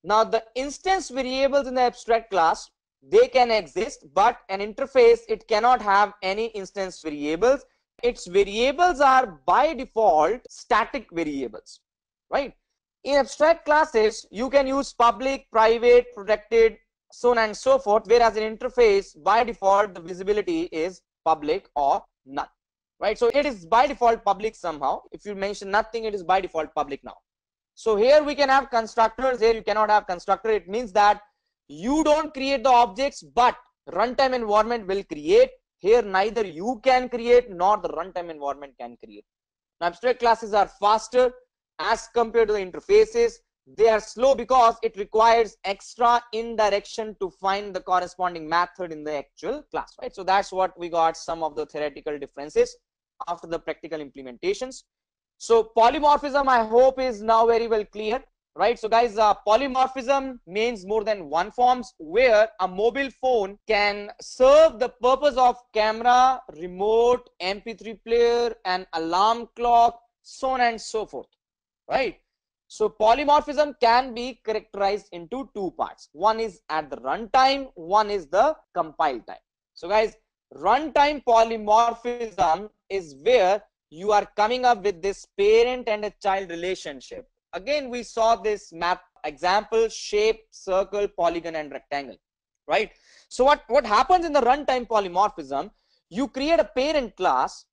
Now the instance variables in the abstract class, they can exist, but an interface, it cannot have any instance variables. Its variables are by default static variables, right? In abstract classes, you can use public, private, protected, so on and so forth, whereas in interface, by default, the visibility is public or none, right? So it is by default public somehow. If you mention nothing, it is by default public now. So here we can have constructors, here you cannot have constructor. It means that you don't create the objects, but runtime environment will create. Here neither you can create nor the runtime environment can create. Now abstract classes are faster as compared to the interfaces. They are slow because it requires extra indirection to find the corresponding method in the actual class, right? So that's what we got, some of the theoretical differences after the practical implementations. So polymorphism, I hope, is now very well clear, right? So guys, polymorphism means more than one forms, where a mobile phone can serve the purpose of camera, remote, MP3 player, and alarm clock, so on and so forth, right? So polymorphism can be characterized into two parts. One is at the runtime, one is the compile time. So guys, runtime polymorphism is where you are coming up with this parent and a child relationship. Again, we saw this map example: shape, circle, polygon, and rectangle, right? So what happens in the runtime polymorphism, you create a parent class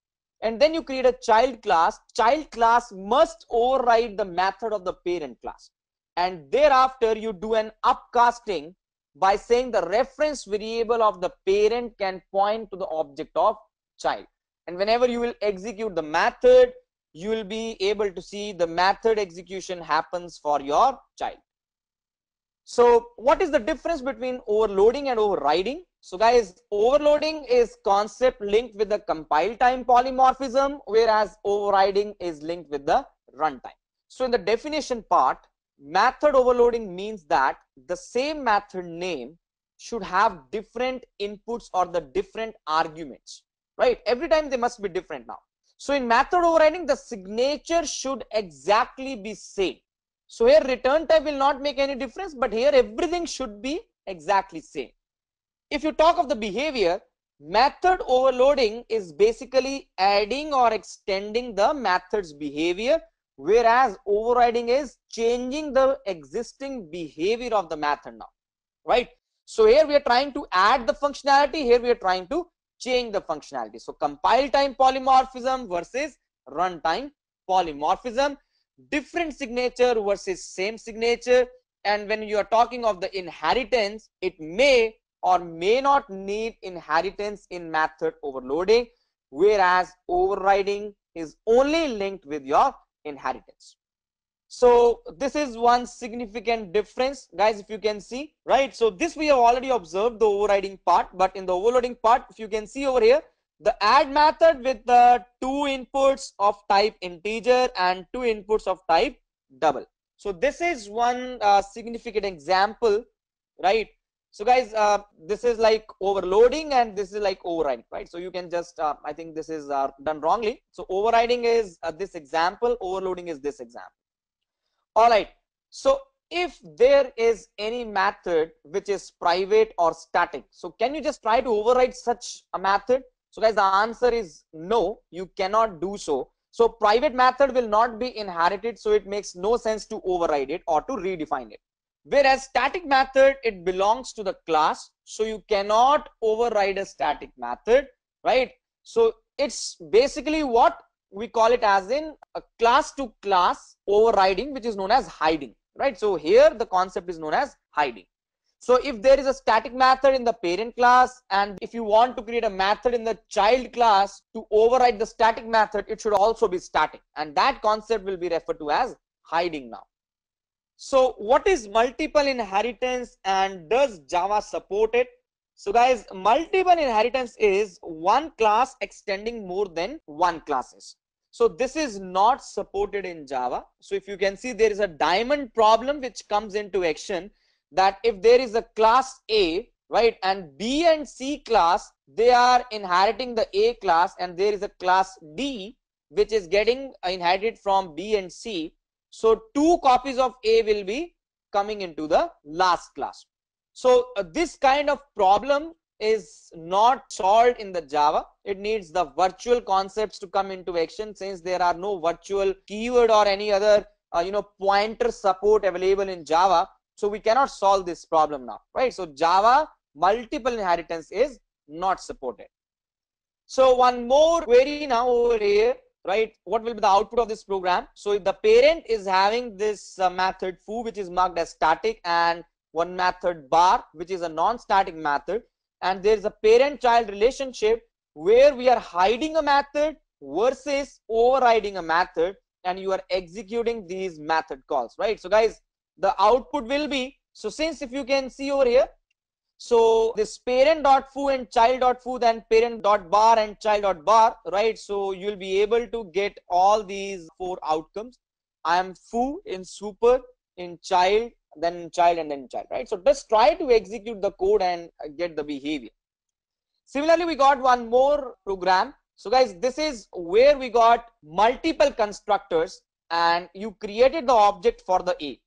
and then you create a child class. Child class must override the method of the parent class, and thereafter you do an upcasting by saying the reference variable of the parent can point to the object of child. And whenever you will execute the method, you will be able to see the method execution happens for your child. So what is the difference between overloading and overriding? So guys, overloading is concept linked with the compile time polymorphism, whereas overriding is linked with the runtime. So in the definition part, method overloading means that the same method name should have different inputs or the different arguments, right? Every time they must be different now. So in method overriding, the signature should exactly be same. So here return type will not make any difference, but here everything should be exactly same. If you talk of the behavior, method overloading is basically adding or extending the method's behavior, whereas overriding is changing the existing behavior of the method now, right? So here we are trying to add the functionality, here we are trying to change the functionality. So compile time polymorphism versus runtime polymorphism, different signature versus same signature. And when you are talking of the inheritance, it may or may not need inheritance in method overloading, whereas overriding is only linked with your inheritance. So this is one significant difference, guys, if you can see, right? So this we have already observed the overriding part, but in the overloading part, if you can see over here, the add method with the 2 inputs of type integer and 2 inputs of type double. So this is one significant example, right? So guys, this is like overloading and this is like overriding, right? So you can just, I think this is done wrongly. So overriding is this example, overloading is this example. All right. So if there is any method which is private or static, so can you just try to override such a method? So guys, the answer is no, you cannot do so. So private method will not be inherited, so it makes no sense to override it or to redefine it. Whereas static method, it belongs to the class, so you cannot override a static method, right? So it's basically what we call it as in a class to class overriding, which is known as hiding, right? So here the concept is known as hiding. So if there is a static method in the parent class, and if you want to create a method in the child class to override the static method, it should also be static, and that concept will be referred to as hiding now. So what is multiple inheritance and does Java support it? So guys, multiple inheritance is one class extending more than one classes. So this is not supported in Java. So if you can see, there is a diamond problem which comes into action, that if there is a class A, right, and B and C class, they are inheriting the A class, and there is a class D which is getting inherited from B and C. So 2 copies of A will be coming into the last class. So this kind of problem is not solved in the Java. It needs the virtual concepts to come into action, since there are no virtual keyword or any other pointer support available in Java. So we cannot solve this problem now, right? So Java multiple inheritance is not supported. So one more query now over here, right? What will be the output of this program? So if the parent is having this method foo, which is marked as static, and one method bar, which is a non-static method, and there is a parent-child relationship where we are hiding a method versus overriding a method, and you are executing these method calls, right? So guys, the output will be, so since if you can see over here, so this parent.foo and child.foo, then parent.bar and child.bar, right? So you'll be able to get all these 4 outcomes. I am foo in super, in child, then child, and then child, right? So just try to execute the code and get the behavior. Similarly, we got one more program. So guys, this is where we got multiple constructors, and you created the object for the A.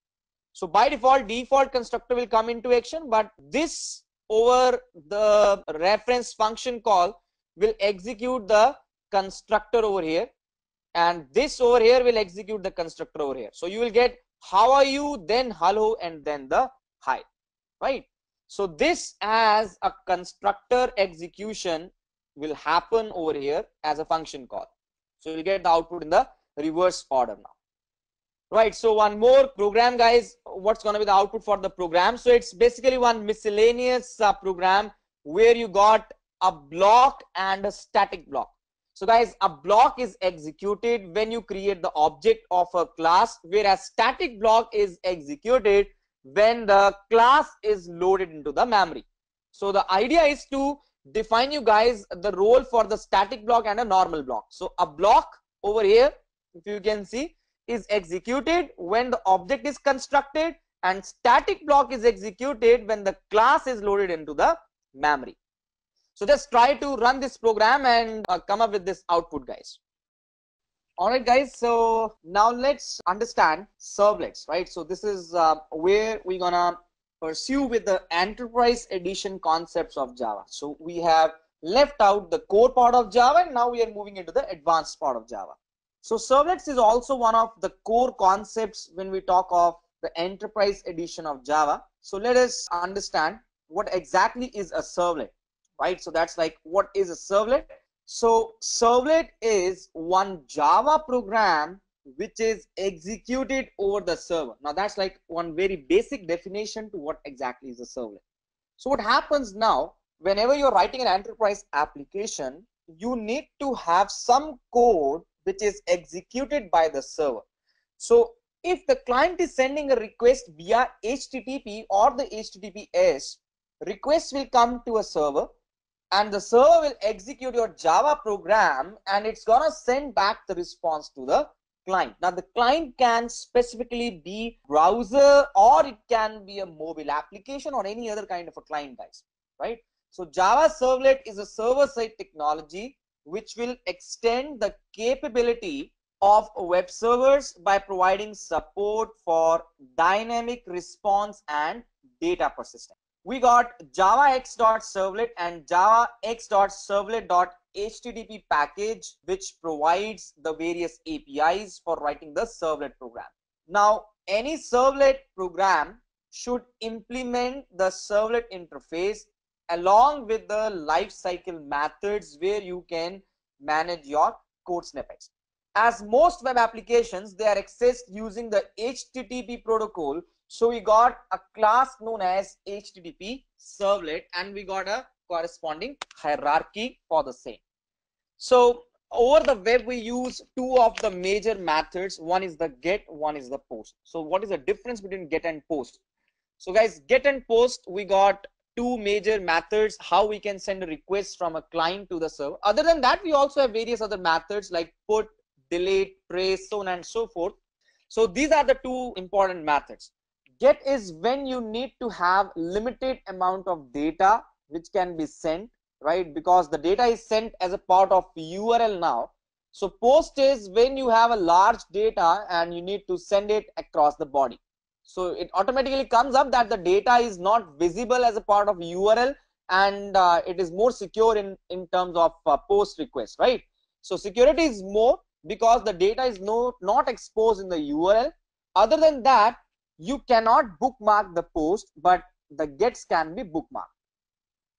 So by default constructor will come into action, but this over the reference function call will execute the constructor over here, and this over here will execute the constructor over here. So you will get how are you, then hello, and then the hi, right? So this as a constructor execution will happen over here as a function call. So you'll get the output in the reverse order now. Right, so one more program, guys. What's going to be the output for the program? So it's basically one miscellaneous program where you got a block and a static block. So guys, a block is executed when you create the object of a class, whereas static block is executed when the class is loaded into the memory. So the idea is to define you guys the role for the static block and a normal block. So a block over here, if you can see, is executed when the object is constructed, and static block is executed when the class is loaded into the memory. So just try to run this program and come up with this output, guys. Alright guys, so now let's understand servlets, right? So this is where we're gonna pursue with the enterprise edition concepts of Java. So we have left out the core part of Java, and now we are moving into the advanced part of Java. So servlets is also one of the core concepts when we talk of the enterprise edition of Java. So let us understand what exactly is a servlet, right? So that's like, what is a servlet? So servlet is one Java program which is executed over the server. Now that's like one very basic definition to what exactly is a servlet. So what happens now, whenever you're writing an enterprise application, you need to have some code which is executed by the server. So if the client is sending a request via HTTP or the HTTPS, request will come to a server and the server will execute your Java program and it's gonna send back the response to the client. Now the client can specifically be browser or it can be a mobile application or any other kind of a client, guys, right? So Java Servlet is a server-side technology which will extend the capability of web servers by providing support for dynamic response and data persistence. We got Java X.Servlet and Java X.Servlet.HTTP package which provides the various APIs for writing the servlet program. Now any servlet program should implement the servlet interface along with the lifecycle methods where you can manage your code snippets. As most web applications, they are accessed using the HTTP protocol. So we got a class known as HTTP servlet and we got a corresponding hierarchy for the same. So over the web, we use two of the major methods. One is the get, one is the post. So what is the difference between get and post? So guys, get and post, we got two major methods how we can send a request from a client to the server. Other than that, we also have various other methods like put, delete, trace, so on and so forth. So these are the two important methods. Get is when you need to have limited amount of data which can be sent, right? Because the data is sent as a part of URL now. So post is when you have a large data and you need to send it across the body. So it automatically comes up that the data is not visible as a part of URL and it is more secure in terms of post request, right? So security is more because the data is not exposed in the URL. Other than that, you cannot bookmark the post, but the gets can be bookmarked.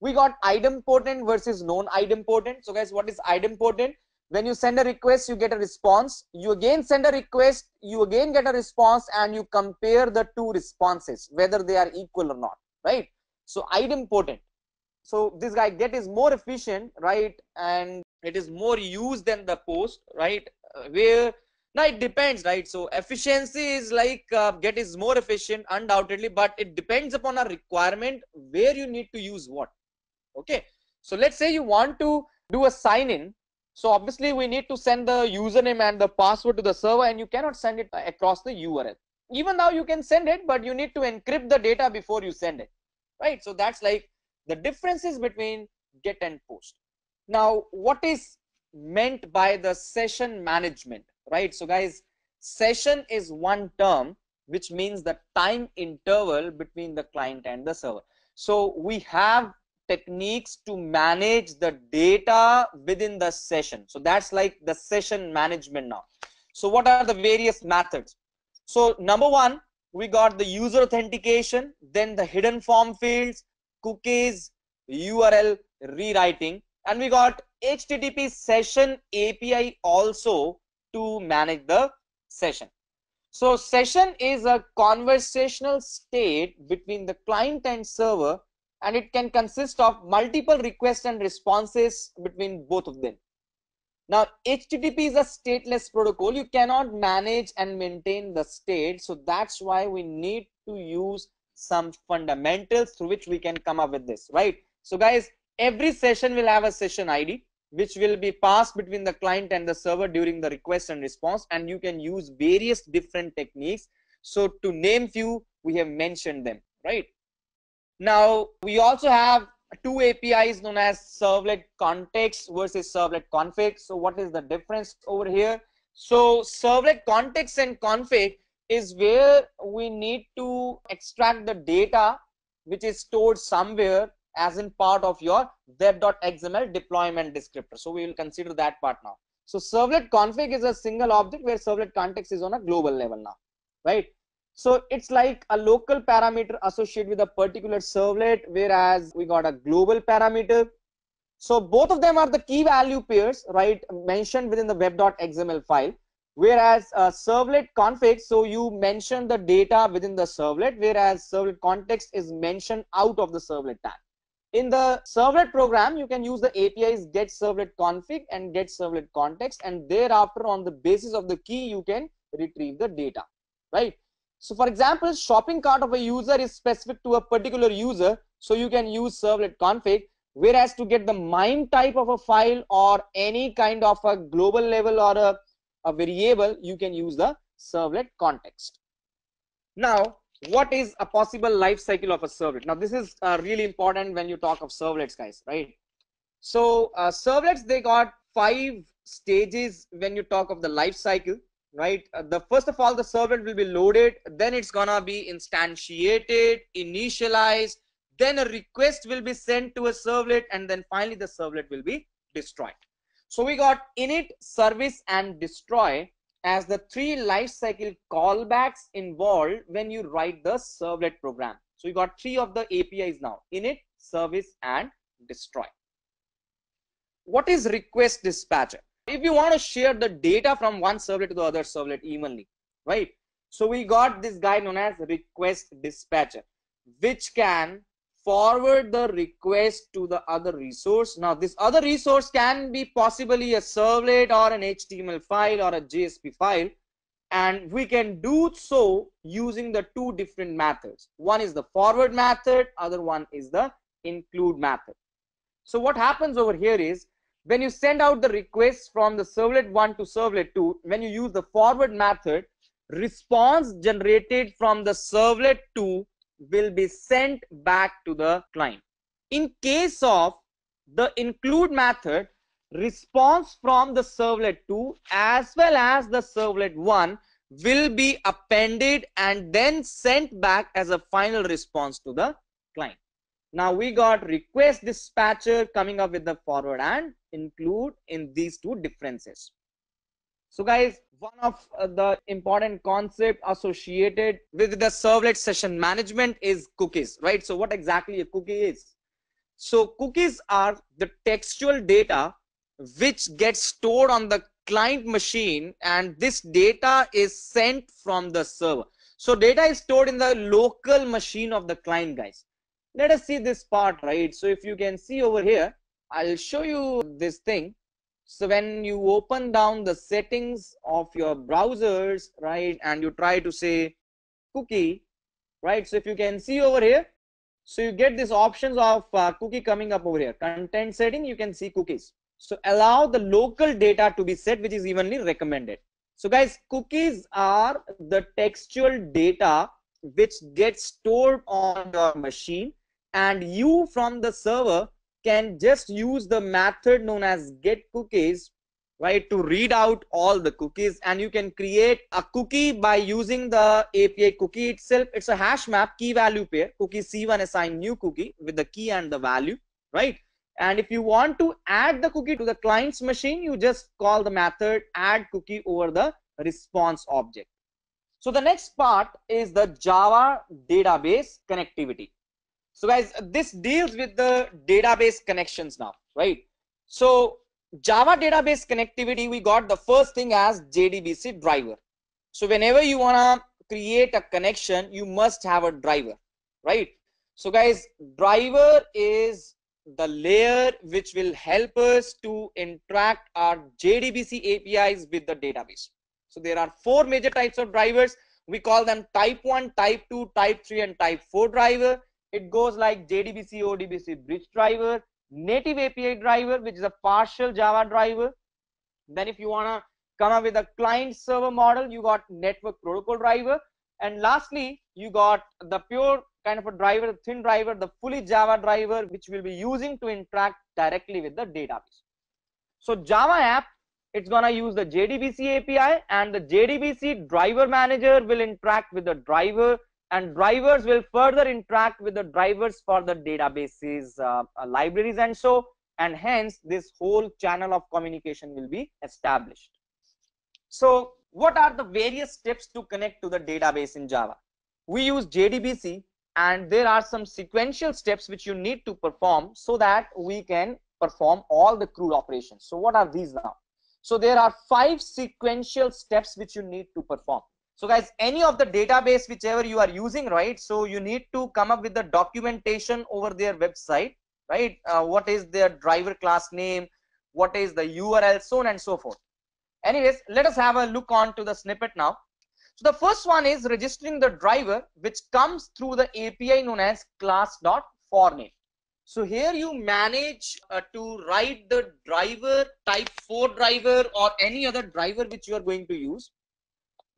We got idempotent versus non-idempotent. So guys, what is idempotent? When you send a request, you get a response. You again send a request, you again get a response, and you compare the two responses, whether they are equal or not, right? So idempotent. So this guy get is more efficient, right? And it is more used than the post, right? Where now it depends, right? So efficiency is like get is more efficient undoubtedly, but it depends upon a requirement where you need to use what. Okay, so let's say you want to do a sign in. So obviously we need to send the username and the password to the server and you cannot send it across the URL. Even now you can send it, but you need to encrypt the data before you send it, right? So that's like the differences between get and post. Now what is meant by the session management, right? So guys, session is one term which means the time interval between the client and the server. So we have techniques to manage the data within the session. So that's like the session management now. So what are the various methods? So number one, we got the user authentication, then the hidden form fields, cookies, URL rewriting, and we got HTTP session API also to manage the session. So session is a conversational state between the client and server, and it can consist of multiple requests and responses between both of them. Now HTTP is a stateless protocol. You cannot manage and maintain the state, so that's why we need to use some fundamentals through which we can come up with this, right? So guys, every session will have a session ID which will be passed between the client and the server during the request and response, and you can use various different techniques. So to name few, we have mentioned them, right? Now we also have two APIs known as servlet context versus servlet config. So what is the difference over here? So servlet context and config is where we need to extract the data which is stored somewhere as in part of your web.xml deployment descriptor. So we will consider that part now. So servlet config is a single object where servlet context is on a global level now, right? So it's like a local parameter associated with a particular servlet, whereas we got a global parameter. So both of them are the key value pairs, right, mentioned within the web.xml file. Whereas servlet config, so you mention the data within the servlet, whereas servlet context is mentioned out of the servlet tag. In the servlet program, you can use the APIs get servlet config and get servlet context, and thereafter on the basis of the key, you can retrieve the data. right? So for example, shopping cart of a user is specific to a particular user, so you can use servlet config. Whereas to get the MIME type of a file or any kind of a global level or a variable, you can use the servlet context. Now, what is a possible life cycle of a servlet? Now, this is really important when you talk of servlets, guys, right? So servlets, they got 5 stages when you talk of the life cycle, right? The first of all, the servlet will be loaded, then it's gonna be instantiated, initialized, then a request will be sent to a servlet, and then finally the servlet will be destroyed. So we got init, service, and destroy as the 3 lifecycle callbacks involved when you write the servlet program. So you got 3 of the APIs now: init, service, and destroy. What is request dispatcher? If you want to share the data from one servlet to the other servlet evenly, right? So we got this guy known as request dispatcher, which can forward the request to the other resource. Now this other resource can be possibly a servlet or an HTML file or a JSP file, and we can do so using the 2 different methods. One is the forward method, other one is the include method. So what happens over here is, when you send out the request from the servlet 1 to servlet 2, when you use the forward method, response generated from the servlet 2 will be sent back to the client. In case of the include method, response from the servlet 2 as well as the servlet 1 will be appended and then sent back as a final response to the client. Now we got request dispatcher coming up with the forward and include in these 2 differences. So guys, one of the important concept associated with the servlet session management is cookies, right? So what exactly a cookie is? So cookies are the textual data which gets stored on the client machine, and this data is sent from the server. So data is stored in the local machine of the client, guys. Let us see this part, right? So if you can see over here, I'll show you this thing. So when you open down the settings of your browsers, right, and you try to say cookie, right? So if you can see over here, so you get these options of cookie coming up over here. Content setting, you can see cookies. So allow the local data to be set, which is evenly recommended. So guys, cookies are the textual data which gets stored on your machine, and you from the server can just use the method known as get cookies, right, to read out all the cookies, and you can create a cookie by using the API cookie itself. It's a hash map key value pair. Cookie C1 assign new cookie with the key and the value, right? And if you want to add the cookie to the client's machine, you just call the method add cookie over the response object. So the next part is the Java database connectivity. So guys, this deals with the database connections now, right? So Java database connectivity, we got the first thing as JDBC driver. So whenever you wanna create a connection, you must have a driver, right? So guys, driver is the layer which will help us to interact our JDBC APIs with the database. So there are 4 major types of drivers. We call them type 1, type 2, type 3, and type 4 driver. It goes like JDBC, ODBC bridge driver, native API driver, which is a partial Java driver. Then if you want to come up with a client server model, you got network protocol driver. And lastly, you got the pure kind of a driver, the thin driver, the fully Java driver, which we'll be using to interact directly with the database. So Java app, it's gonna use the JDBC API, and the JDBC driver manager will interact with the driver, and drivers will further interact with the drivers for the databases libraries, and hence this whole channel of communication will be established. So what are the various steps to connect to the database in Java? We use JDBC, and there are some sequential steps which you need to perform so that we can perform all the CRUD operations. So what are these now? So there are 5 sequential steps which you need to perform. So guys, any of the database whichever you are using, right, so you need to come up with the documentation over their website, right? What is their driver class name, what is the URL, so on and so forth. Anyways, let us have a look on to the snippet now. So the first one is registering the driver, which comes through the API known as class.forName. So here you manage to write the driver, type 4 driver or any other driver which you are going to use.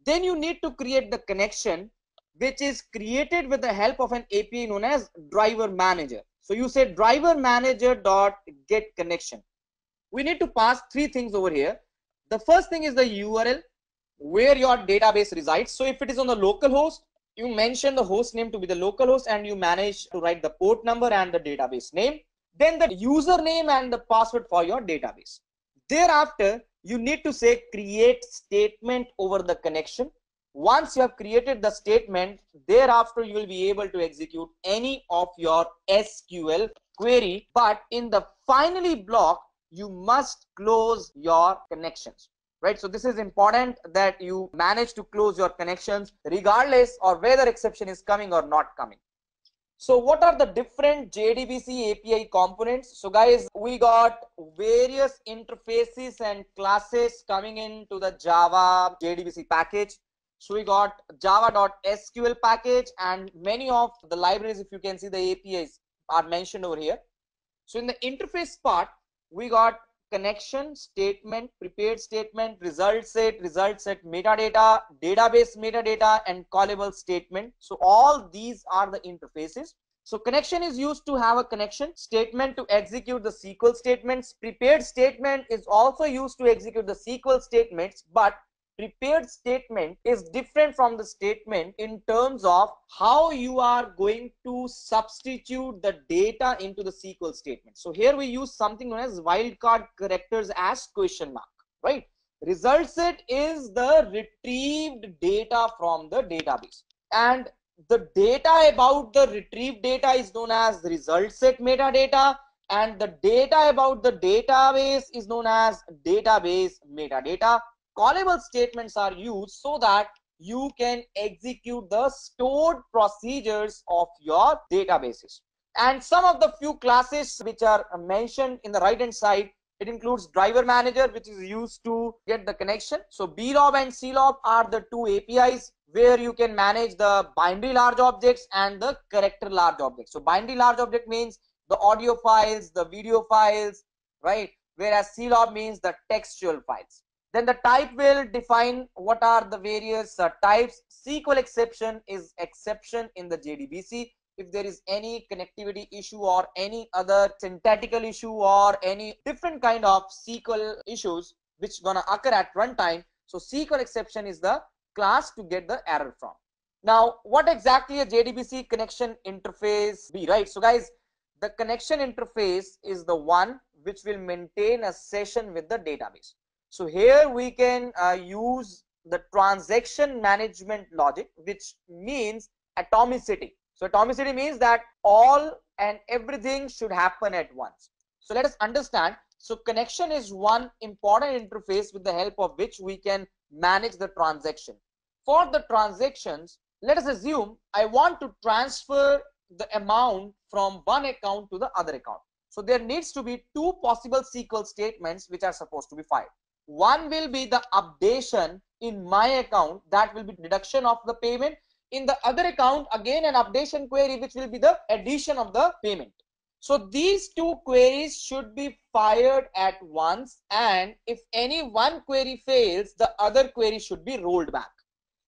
Then you need to create the connection, which is created with the help of an API known as driver manager. So you say driver manager dot get connection. We need to pass three things over here. The first thing is the URL where your database resides. So if it is on the local host, you mention the host name to be the local host and you manage to write the port number and the database name. Then the username and the password for your database. Thereafter, you need to say create statement over the connection. Once you have created the statement, thereafter you will be able to execute any of your SQL query. But in the finally block, you must close your connections. Right, so this is important that you manage to close your connections regardless of whether exception is coming or not coming. So what are the different JDBC API components? So guys, we got various interfaces and classes coming into the Java JDBC package. So we got java.sql package and many of the libraries, if you can see the APIs are mentioned over here. So in the interface part, we got connection, statement, prepared statement, result set metadata, database metadata, and callable statement. So all these are the interfaces. So connection is used to have a connection, statement to execute the SQL statements, prepared statement is also used to execute the SQL statements, but prepared statement is different from the statement in terms of how you are going to substitute the data into the SQL statement. So here we use something known as wildcard characters as question mark, right? Result set is the retrieved data from the database, and the data about the retrieved data is known as the result set metadata, and the data about the database is known as database metadata. Callable statements are used so that you can execute the stored procedures of your databases. And some of the few classes which are mentioned in the right hand side, it includes driver manager, which is used to get the connection. So blob and clob are the two APIs where you can manage the binary large objects and the character large objects. So binary large object means the audio files, the video files, right? Whereas clob means the textual files. Then the type will define what are the various types. SQL exception is exception in the JDBC. If there is any connectivity issue or any other syntactical issue or any different kind of SQL issues which gonna occur at runtime, so SQL exception is the class to get the error from. Now, what exactly a JDBC connection interface be, right? So guys, the connection interface is the one which will maintain a session with the database. So here we can use the transaction management logic, which means atomicity. So atomicity means that all and everything should happen at once. So let us understand. So connection is one important interface with the help of which we can manage the transaction. For the transactions, let us assume I want to transfer the amount from one account to the other account. So there needs to be two possible SQL statements which are supposed to be fired. One will be the updation in my account, that will be deduction of the payment. In the other account, again an updation query which will be the addition of the payment. So these two queries should be fired at once, and if any one query fails, the other query should be rolled back.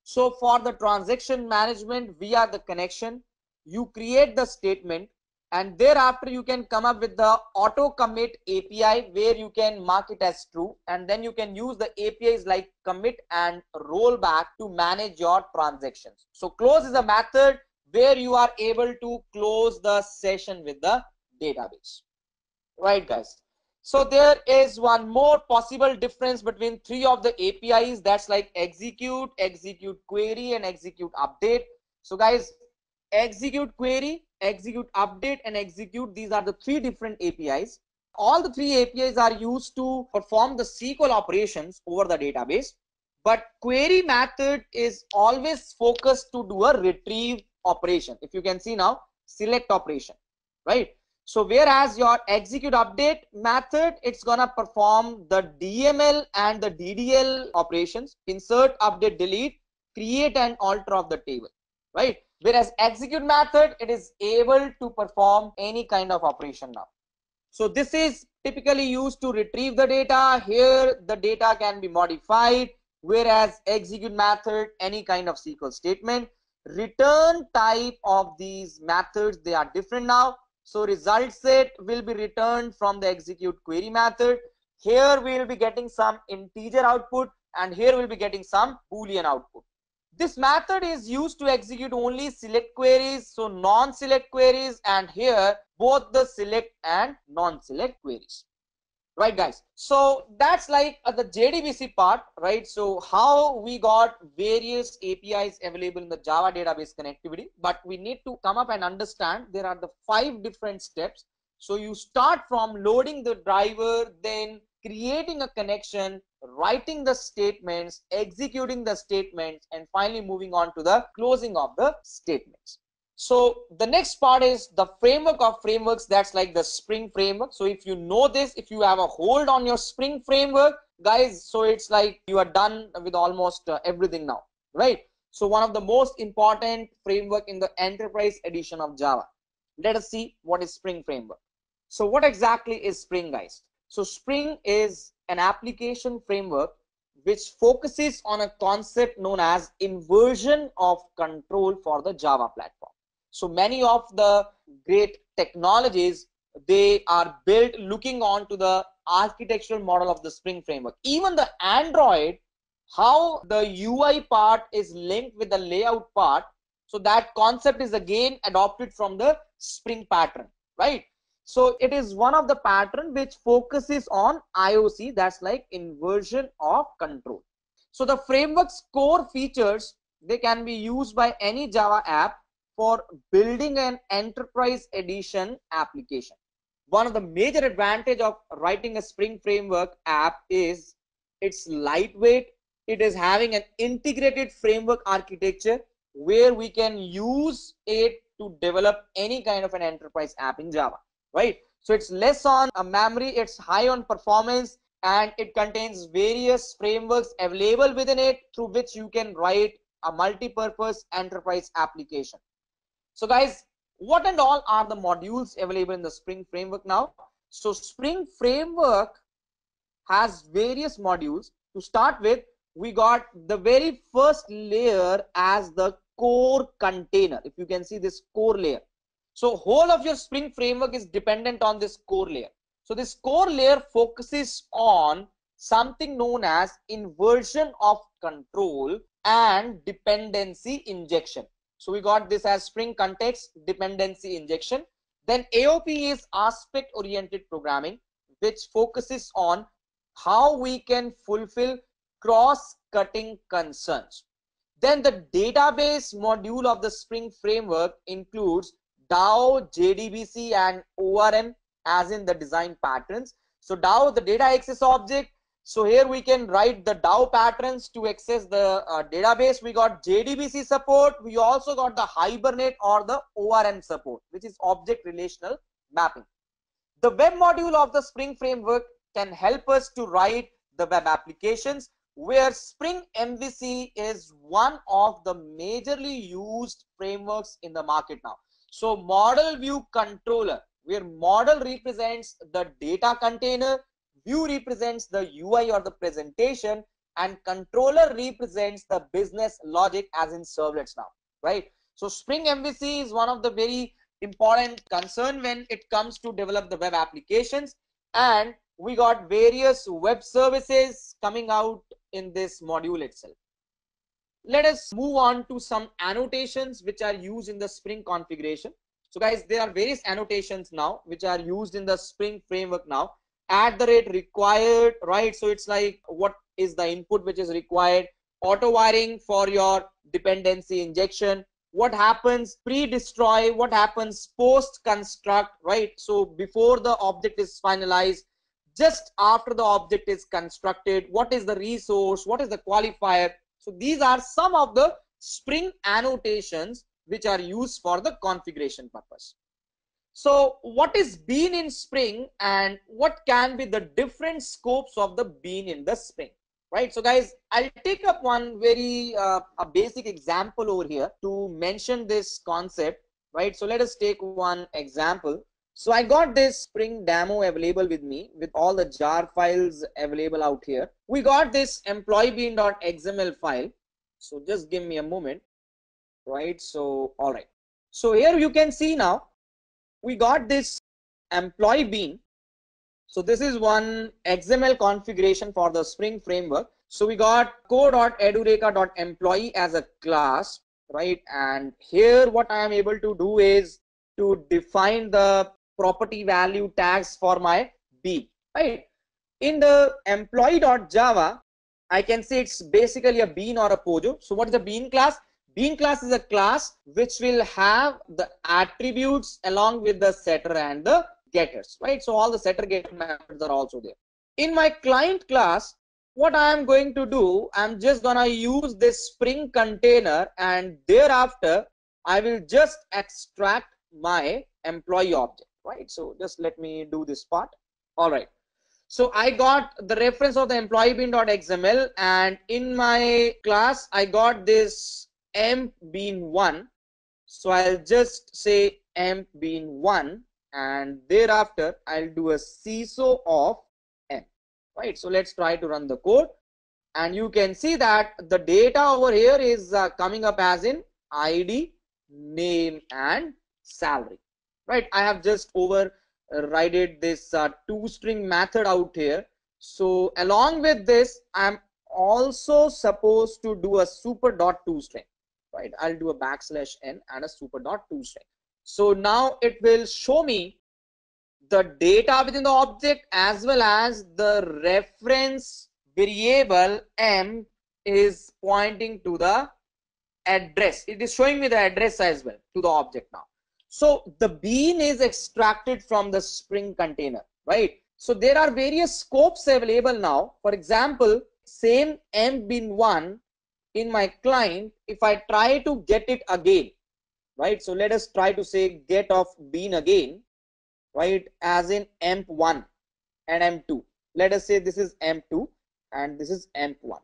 So for the transaction management via the connection, you create the statement, and thereafter you can come up with the auto commit API where you can mark it as true, and then you can use the APIs like commit and rollback to manage your transactions. So close is a method where you are able to close the session with the database. Right guys, so there is one more possible difference between three of the APIs, that's like execute, execute query, and execute update. So guys, execute query, execute update, and execute, these are the three different APIs. All the three APIs are used to perform the SQL operations over the database, but query method is always focused to do a retrieve operation. If you can see now, select operation, right? So whereas your execute update method, it's gonna perform the DML and the DDL operations, insert, update, delete. create and alter of the table, right? Whereas execute method, it is able to perform any kind of operation now. So this is typically used to retrieve the data. Here the data can be modified, whereas execute method, any kind of SQL statement. Return type of these methods, they are different now. So result set will be returned from the execute query method. Here we will be getting some integer output, and here we'll be getting some Boolean output. This method is used to execute only select queries, so non-select queries, and here both the select and non-select queries. Right, guys? So that's like the JDBC part, right? So how we got various APIs available in the Java database connectivity, but we need to come up and understand there are the 5 different steps. So you start from loading the driver, then creating a connection, writing the statements, executing the statements, and finally moving on to the closing of the statements. So the next part is the framework of frameworks. That's like the Spring framework. So if you know this, if you have a hold on your Spring framework, guys, so it's like you are done with almost everything now, right? So one of the most important framework in the enterprise edition of Java. Let us see what is Spring framework. So what exactly is Spring, guys? So Spring is an application framework which focuses on a concept known as inversion of control for the Java platform. So many of the great technologies, they are built looking on to the architectural model of the Spring framework. Even the Android, how the UI part is linked with the layout part, so that concept is again adopted from the Spring pattern, right? So it is one of the pattern which focuses on IOC, that's like inversion of control. So the framework's core features, they can be used by any Java app for building an enterprise edition application. One of the major advantage of writing a Spring framework app is it's lightweight. It is having an integrated framework architecture where we can use it to develop any kind of an enterprise app in Java, right? So it's less on a memory, it's high on performance, and it contains various frameworks available within it through which you can write a multi-purpose enterprise application. So guys, what and all are the modules available in the Spring framework now? So Spring framework has various modules. To start with, we got the very first layer as the core container. If you can see this core layer. So whole of your Spring framework is dependent on this core layer. So this core layer focuses on something known as inversion of control and dependency injection. So we got this as Spring context dependency injection. Then AOP is aspect oriented programming, which focuses on how we can fulfill cross-cutting concerns. Then the database module of the Spring framework includes DAO, JDBC, and ORM, as in the design patterns. So DAO, the data access object. So here we can write the DAO patterns to access the database. We got JDBC support. We also got the Hibernate or the ORM support, which is object relational mapping. The web module of the Spring framework can help us to write the web applications, where Spring MVC is one of the majorly used frameworks in the market now. So model view controller, where model represents the data container, view represents the UI or the presentation, and controller represents the business logic, as in servlets now, right? So Spring MVC is one of the very important concern when it comes to develop the web applications, and we got various web services coming out in this module itself. Let us move on to some annotations which are used in the Spring configuration. So guys, there are various annotations now which are used in the Spring framework now. @required, right? So it's like what is the input which is required. Auto wiring for your dependency injection. What happens pre-destroy, what happens post-construct, right? So before the object is finalized, just after the object is constructed, what is the resource, what is the qualifier. So these are some of the Spring annotations which are used for the configuration purpose. So what is bean in Spring and what can be the different scopes of the bean in the Spring? right? So guys, I'll take up one very a basic example over here to mention this concept, right? So let us take one example. So I got this Spring demo available with me with all the jar files available out here. We got this employee bean.xml file. So just give me a moment, right? So all right. So here you can see now we got this employee bean. So this is one XML configuration for the Spring framework. So we got core.edureka.employee as a class, right? And here what I am able to do is to define the property value tags for my bean, right? In the employee.java, I can say it's basically a bean or a pojo. So what is a bean class? Bean class is a class which will have the attributes along with the setter and the getters, right? So all the setter getter methods are also there. In my client class, what I am going to do, I'm just gonna use this Spring container, and thereafter I will just extract my employee object, right? So just let me do this part. All right. So I got the reference of the employee bean.xml, and in my class I got this emp bean1. So I'll just say emp bean1, and thereafter I'll do a CISO of emp, right? So let's try to run the code, and you can see that the data over here is coming up as in ID, name, and salary, right? I have just overridden this toString method out here. So along with this, I'm also supposed to do a super.toString, right? I'll do a \n and a super.toString. So now it will show me the data within the object as well as the reference variable m is pointing to the address. It is showing me the address as well to the object now. So the bean is extracted from the Spring container, right? So there are various scopes available now. For example, same emp bean1 in my client, if I try to get it again, right? So let us try to say get of bean again, right? As in emp1 and emp2. Let us say this is emp2 and this is emp1.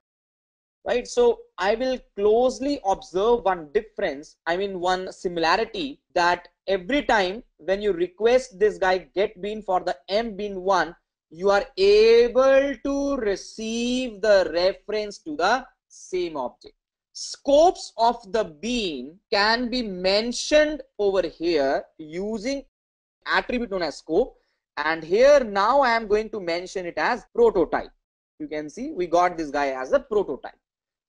Right, so I will closely observe one difference, I mean one similarity, that every time when you request this guy get bean for the emp bean1, you are able to receive the reference to the same object. Scopes of the bean can be mentioned over here using attribute known as scope, and here now I am going to mention it as prototype. You can see we got this guy as a prototype.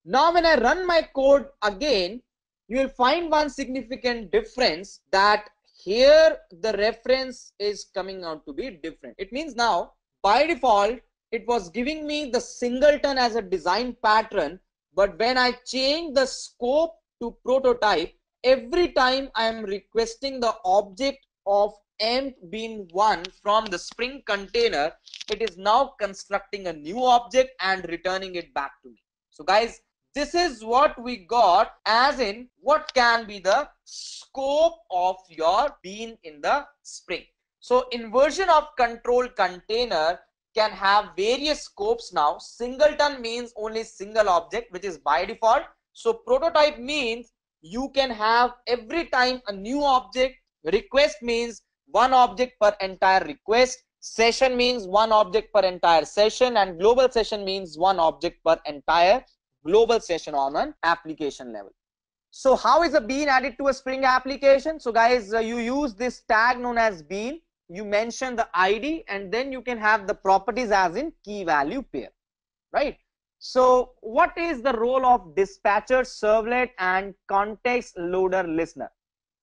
Now when I run my code again, you will find one significant difference, that here the reference is coming out to be different. It means now by default it was giving me the singleton as a design pattern, but when I change the scope to prototype, every time I am requesting the object of emp bean1 from the Spring container, it is now constructing a new object and returning it back to me. So guys, this is what we got as in what can be the scope of your bean in the Spring. So inversion of control container can have various scopes now. Singleton means only single object, which is by default. So prototype means you can have every time a new object. Request means one object per entire request. Session means one object per entire session, and global session means one object per entire global session on an application level. So how is a bean added to a Spring application? So guys, you use this tag known as bean, you mention the ID, and then you can have the properties as in key value pair, right? So what is the role of dispatcher, servlet, and context loader listener?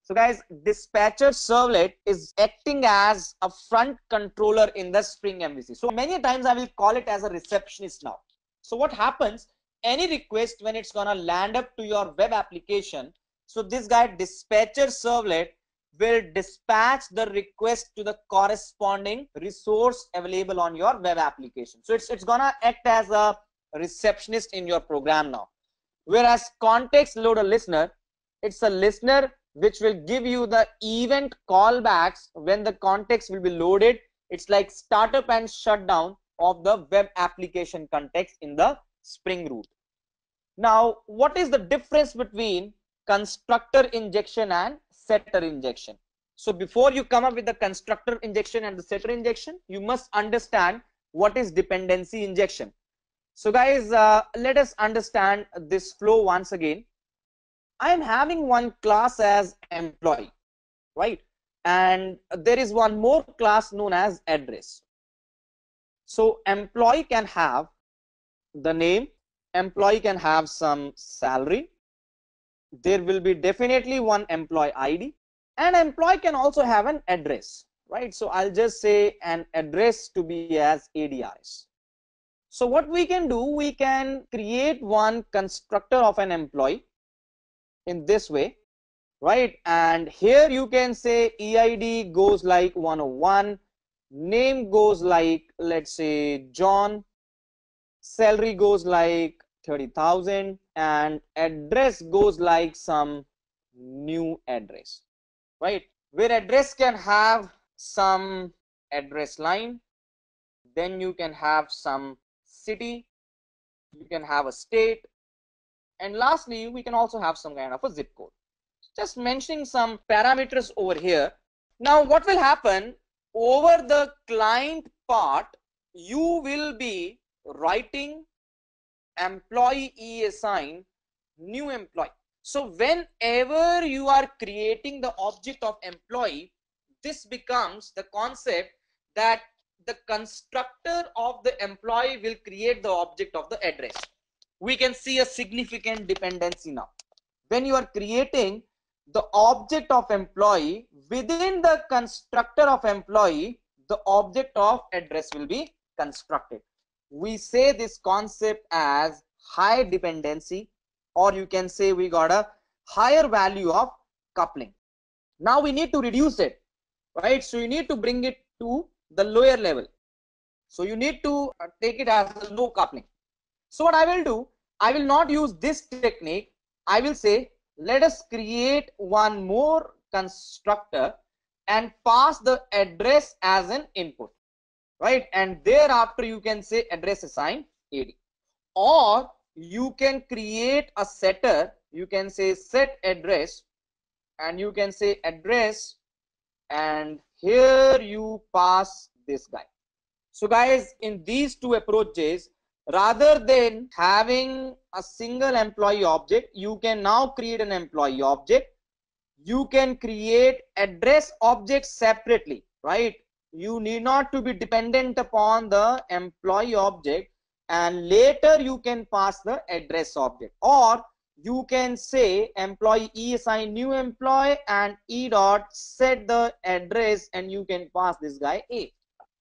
So guys, dispatcher servlet is acting as a front controller in the Spring MVC. So many times I will call it as a receptionist now. So what happens, any request when it's gonna land up to your web application, so this guy dispatcher servlet will dispatch the request to the corresponding resource available on your web application. So it's gonna act as a receptionist in your program now. Whereas context loader listener, it's a listener which will give you the event callbacks when the context will be loaded. It's like startup and shutdown of the web application context in the Spring root. Now, what is the difference between constructor injection and setter injection? So before you come up with the constructor injection and the setter injection, you must understand what is dependency injection. So guys, let us understand this flow once again. I am having one class as employee, right? And there is one more class known as address. So employee can have the name, employee can have some salary, there will be definitely one employee ID, and employee can also have an address, right? So I'll just say an address to be as ADRS. So what we can do, we can create one constructor of an employee in this way, right? And here you can say EID goes like 101, name goes like, let's say, John, salary goes like 30,000, and address goes like some new address, right? Where address can have some address line, then you can have some city, you can have a state, and lastly we can also have some kind of a zip code. Just mentioning some parameters over here. Now what will happen, over the client part you will be writing employee assign new employee. So whenever you are creating the object of employee, this becomes the concept that the constructor of the employee will create the object of the address. We can see a significant dependency now. When you are creating the object of employee, within the constructor of employee, the object of address will be constructed. We say this concept as high dependency, or you can say we got a higher value of coupling. Now we need to reduce it, right? So you need to bring it to the lower level. So you need to take it as a low coupling. So what I will do, I will not use this technique. I will say, let us create one more constructor and pass the address as an input, right? And thereafter you can say address assign AD, or you can create a setter. You can say set address, and you can say address, and here you pass this guy. So guys, in these two approaches, rather than having a single employee object, you can now create an employee object. You can create address objects separately, right? You need not to be dependent upon the employee object, and later you can pass the address object. Or you can say employee assign new employee and dot set the address, and you can pass this guy A.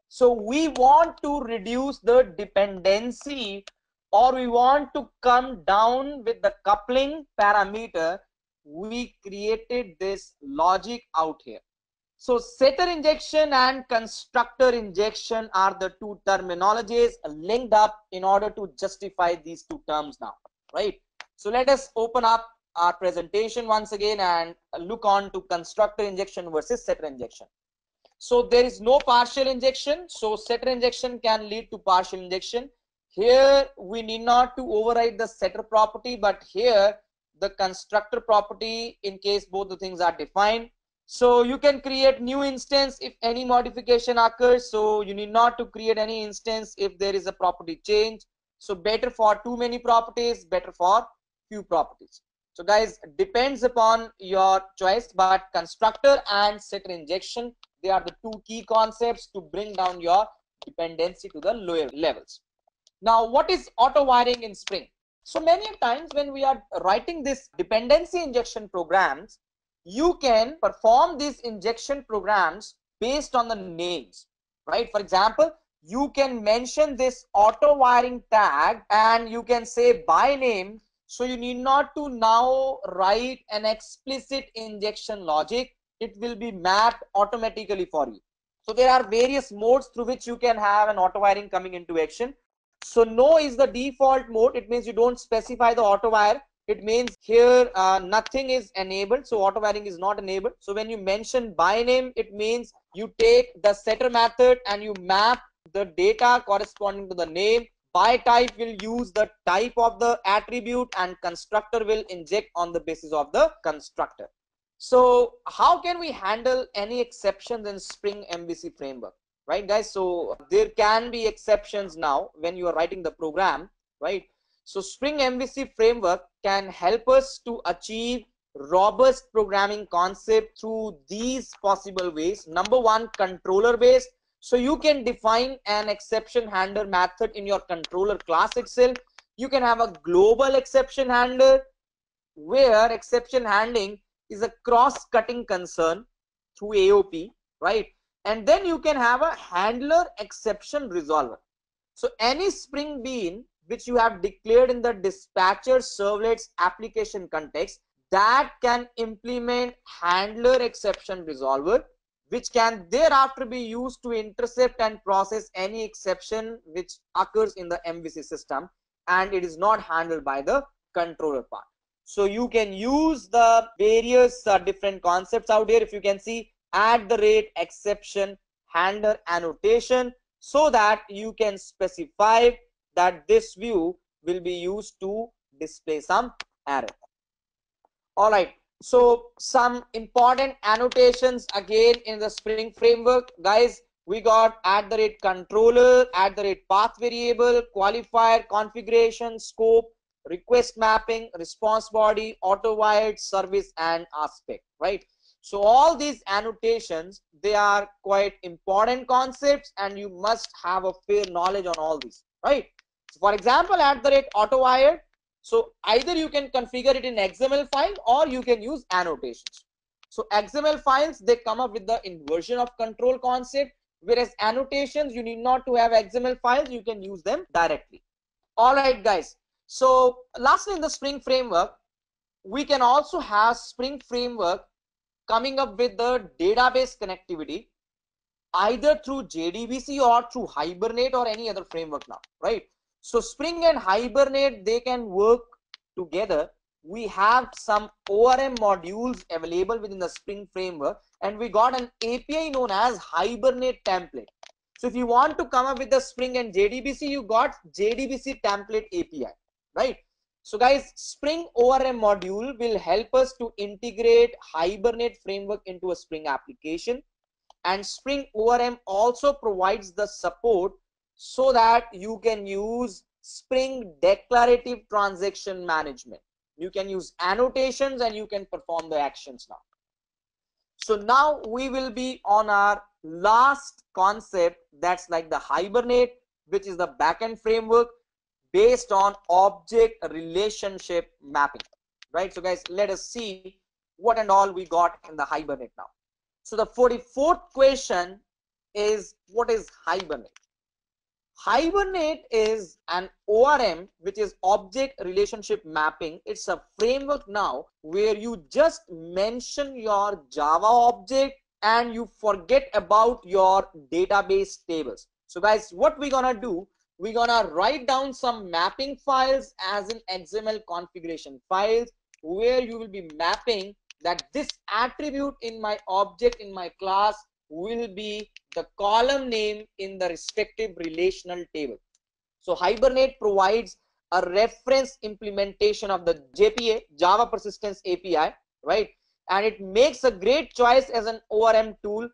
So we want to reduce the dependency, or we want to come down with the coupling parameter. We created this logic out here. So setter injection and constructor injection are the two terminologies linked up in order to justify these two terms now, right? So let us open up our presentation once again and look on to constructor injection versus setter injection. So there is no partial injection, so setter injection can lead to partial injection. Here we need not to override the setter property, but here the constructor property, in case both the things are defined. So you can create new instance if any modification occurs. So you need not to create any instance if there is a property change. So better for too many properties, better for few properties. So guys, depends upon your choice, but constructor and setter injection, they are the two key concepts to bring down your dependency to the lower levels. Now, what is auto wiring in Spring? So many times when we are writing this dependency injection programs, you can perform these injection programs based on the names, right? For example, you can mention this auto wiring tag and you can say by name. So you need not to now write an explicit injection logic. It will be mapped automatically for you. So there are various modes through which you can have an auto wiring coming into action. So no is the default mode. It means you don't specify the auto wire. It means here nothing is enabled, so auto wiring is not enabled. So when you mention by name, it means you take the setter method and you map the data corresponding to the name By type will use the type of the attribute, and constructor will inject on the basis of the constructor. So how can we handle any exceptions in Spring MVC framework, right guys? So there can be exceptions now when you are writing the program, right? So Spring MVC framework can help us to achieve robust programming concept through these possible ways. Number one, controller based. So you can define an exception handler method in your controller class itself. You can have a global exception handler where exception handling is a cross-cutting concern through AOP, right? And then you can have a handler exception resolver. So any Spring Bean which you have declared in the dispatcher servlets application context, that can implement handler exception resolver, which can thereafter be used to intercept and process any exception which occurs in the MVC system, and it is not handled by the controller part. So you can use the various different concepts out here. If you can see @exception handler annotation, so that you can specify that this view will be used to display some error. All right. So some important annotations again in the Spring framework, guys. We got @controller, @path variable, qualifier, configuration, scope, request mapping, response body, auto wired, service, and aspect, right? So all these annotations, they are quite important concepts, and you must have a fair knowledge on all these, right? So for example, @auto wired, so either you can configure it in XML file or you can use annotations. So XML files, they come up with the inversion of control concept, whereas annotations, you need not to have XML files, you can use them directly. All right, guys. So lastly, in the Spring framework, we can also have Spring framework coming up with the database connectivity either through JDBC or through Hibernate or any other framework now, right? So Spring and Hibernate, they can work together. We have some ORM modules available within the Spring framework, and we got an API known as Hibernate template. So if you want to come up with the Spring and JDBC, you got JDBC template API, right? So guys, Spring ORM module will help us to integrate Hibernate framework into a Spring application, and Spring ORM also provides the support so that you can use Spring declarative transaction management. You can use annotations and you can perform the actions now. So now we will be on our last concept, that's like the Hibernate, which is the backend framework based on object relationship mapping, right? So guys, let us see what and all we got in the Hibernate now. So the 44th question is, what is Hibernate? Hibernate is an ORM, which is object relationship mapping. It's a framework now where you just mention your Java object and you forget about your database tables. So guys, what we're gonna do, we're gonna write down some mapping files as in XML configuration files, where you will be mapping that this attribute in my object in my class will be the column name in the respective relational table. So Hibernate provides a reference implementation of the JPA, Java Persistence API, right? And it makes a great choice as an ORM tool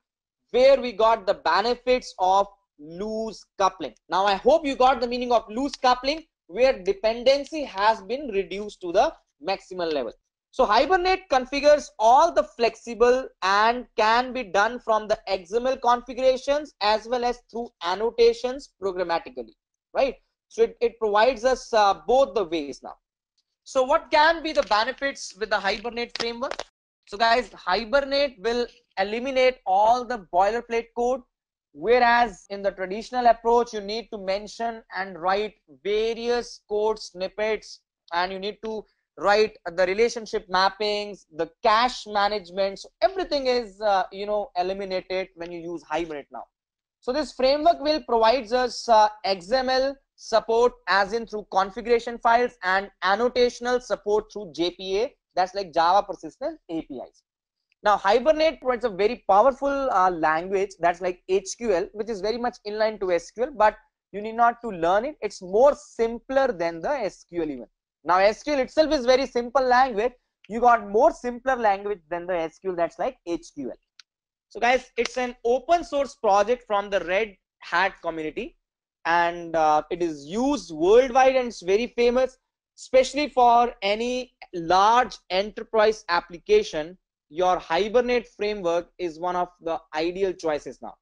where we got the benefits of loose coupling. Now I hope you got the meaning of loose coupling, where dependency has been reduced to the maximal level. So Hibernate configures all the flexible and can be done from the XML configurations as well as through annotations programmatically, right? So it provides us both the ways now. So what can be the benefits with the Hibernate framework? So guys, Hibernate will eliminate all the boilerplate code, whereas in the traditional approach, you need to mention and write various code snippets, and you need to write the relationship mappings, the cache management. So everything is eliminated when you use Hibernate now. So this framework will provide us XML support as in through configuration files, and annotational support through JPA, that's like Java Persistence APIs. Now Hibernate provides a very powerful language, that's like HQL, which is very much inline to SQL, but You need not to learn it. It's more simpler than the SQL even. Now SQL itself is very simple language. You got more simpler language than the SQL, that's like HQL. So guys, it's an open source project from the Red Hat community, and it is used worldwide and it's very famous, especially for any large enterprise application. Your Hibernate framework is one of the ideal choices now.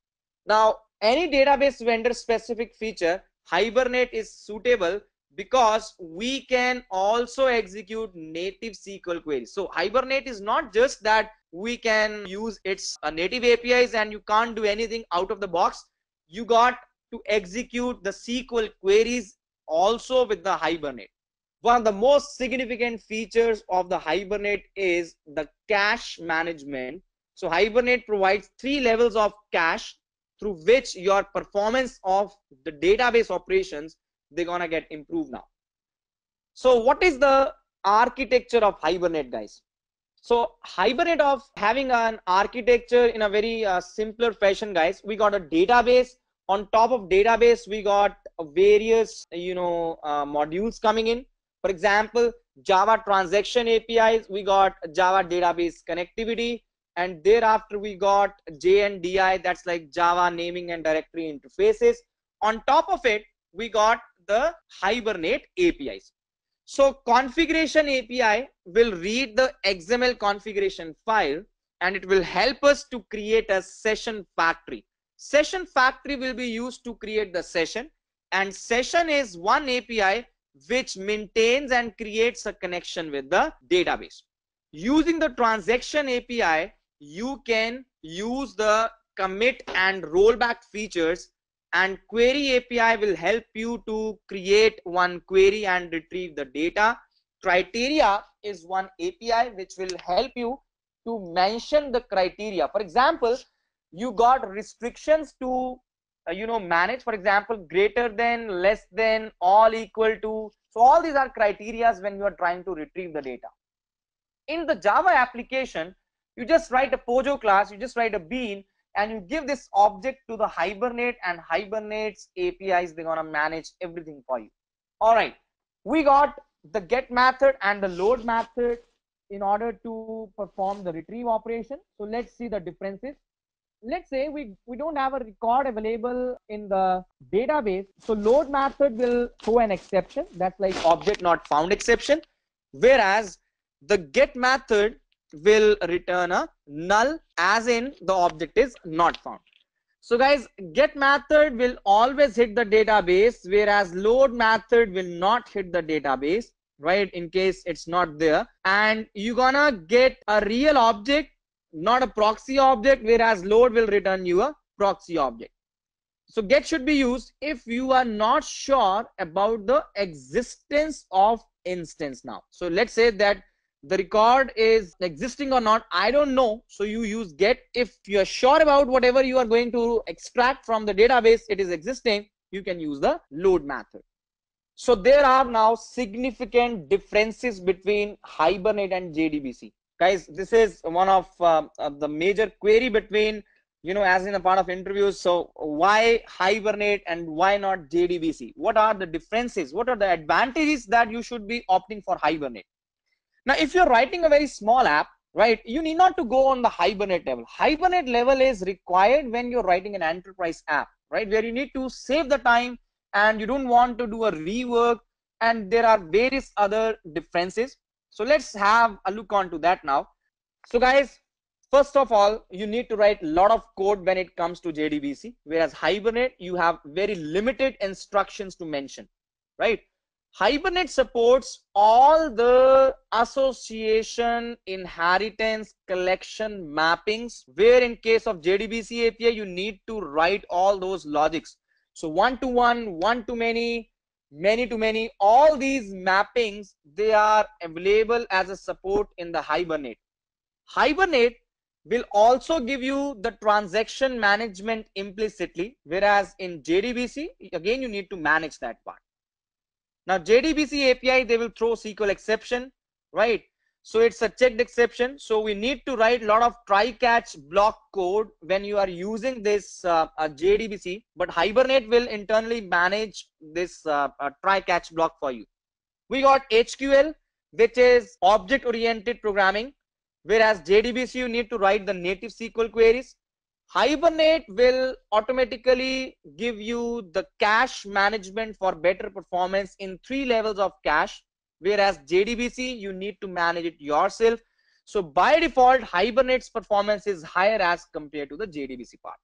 Now, any database vendor specific feature, Hibernate is suitable because we can also execute native SQL queries. So Hibernate is not just that we can use its native APIs and you can't do anything out of the box. You got to execute the SQL queries also with the Hibernate. One of the most significant features of the Hibernate is the cache management. So Hibernate provides 3 levels of cache through which your performance of the database operations, they're gonna get improved now. So what is the architecture of Hibernate, guys? So Hibernate of having an architecture in a very simpler fashion, guys. We got a database. On top of database, we got various modules coming in. For example, Java transaction APIs, we got Java database connectivity, and thereafter we got JNDI, that's like Java naming and directory interfaces. On top of it, we got the Hibernate APIs. So configuration API will read the XML configuration file and it will help us to create a session factory. Session factory will be used to create the session, and session is one API which maintains and creates a connection with the database. Using the transaction API, you can use the commit and rollback features, and query API will help you to create one query and retrieve the data. Criteria is one API which will help you to mention the criteria. For example, you got restrictions to manage, for example, greater than, less than, all equal to. So all these are criterias when you are trying to retrieve the data. In the Java application, you just write a Pojo class, you just write a bean, and you give this object to the Hibernate, and Hibernate's APIs, they're gonna manage everything for you. All right, we got the get method and the load method in order to perform the retrieve operation. So let's see the differences. Let's say we don't have a record available in the database. So load method will throw an exception, that's like object not found exception, whereas the get method will return a null, as in the object is not found. So guys, get method will always hit the database, whereas load method will not hit the database, right, in case it's not there. And you're gonna get a real object, not a proxy object, whereas load will return you a proxy object. So get should be used if you are not sure about the existence of instance now. So let's say that the record is existing or not, I don't know, so you use get. If you are sure about whatever you are going to extract from the database, it is existing, you can use the load method. So there are now significant differences between Hibernate and JDBC. Guys, this is one of the major query between, as in a part of interviews. So why Hibernate and why not JDBC? What are the differences? What are the advantages that you should be opting for Hibernate? Now, if you're writing a very small app, right, you need not to go on the Hibernate level. Hibernate level is required when you're writing an enterprise app, right, where you need to save the time and you don't want to do a rework, and there are various other differences. So let's have a look onto that now. So guys, first of all, you need to write a lot of code when it comes to JDBC, whereas Hibernate, you have very limited instructions to mention, right? Hibernate supports all the association, inheritance, collection mappings, where in case of JDBC API, you need to write all those logics. So one-to-one, one-to-many, many-to-many, all these mappings, they are available as a support in the Hibernate. Hibernate will also give you the transaction management implicitly, whereas in JDBC, again, you need to manage that part. Now JDBC API, they will throw SQL exception, right? So it's a checked exception. So we need to write a lot of try-catch block code when you are using this JDBC, but Hibernate will internally manage this try-catch block for you. We got HQL, which is object-oriented programming, whereas JDBC you need to write the native SQL queries. Hibernate will automatically give you the cache management for better performance in 3 levels of cache, whereas JDBC you need to manage it yourself. So by default, Hibernate's performance is higher as compared to the JDBC part.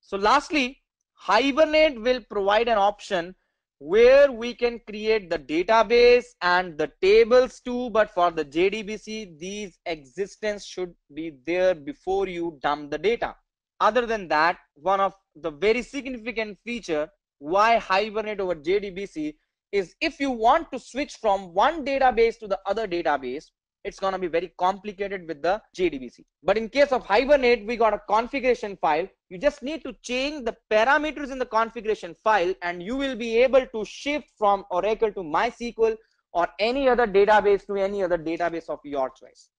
So lastly, Hibernate will provide an option where we can create the database and the tables too, but for the JDBC, these existence should be there before you dump the data. Other than that, one of the very significant feature why Hibernate over JDBC is if you want to switch from one database to the other database, it's going to be very complicated with the JDBC. But in case of Hibernate, we got a configuration file. You just need to change the parameters in the configuration file and you will be able to shift from Oracle to MySQL or any other database to any other database of your choice.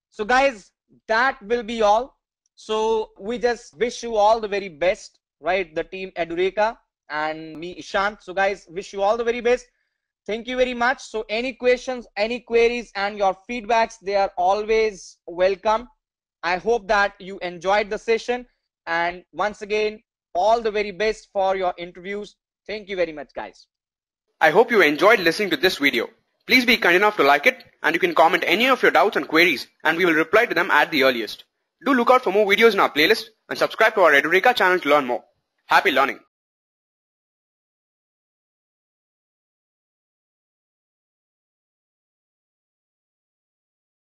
So guys, that will be all. So we just wish you all the very best, right? The team Edureka and me, Ishant. So guys, wish you all the very best. Thank you very much. So any questions, any queries and your feedbacks, they are always welcome. I hope that you enjoyed the session. And once again, all the very best for your interviews. Thank you very much, guys. I hope you enjoyed listening to this video. Please be kind enough to like it and you can comment any of your doubts and queries and we will reply to them at the earliest. Do look out for more videos in our playlist and subscribe to our Edureka channel to learn more. Happy learning!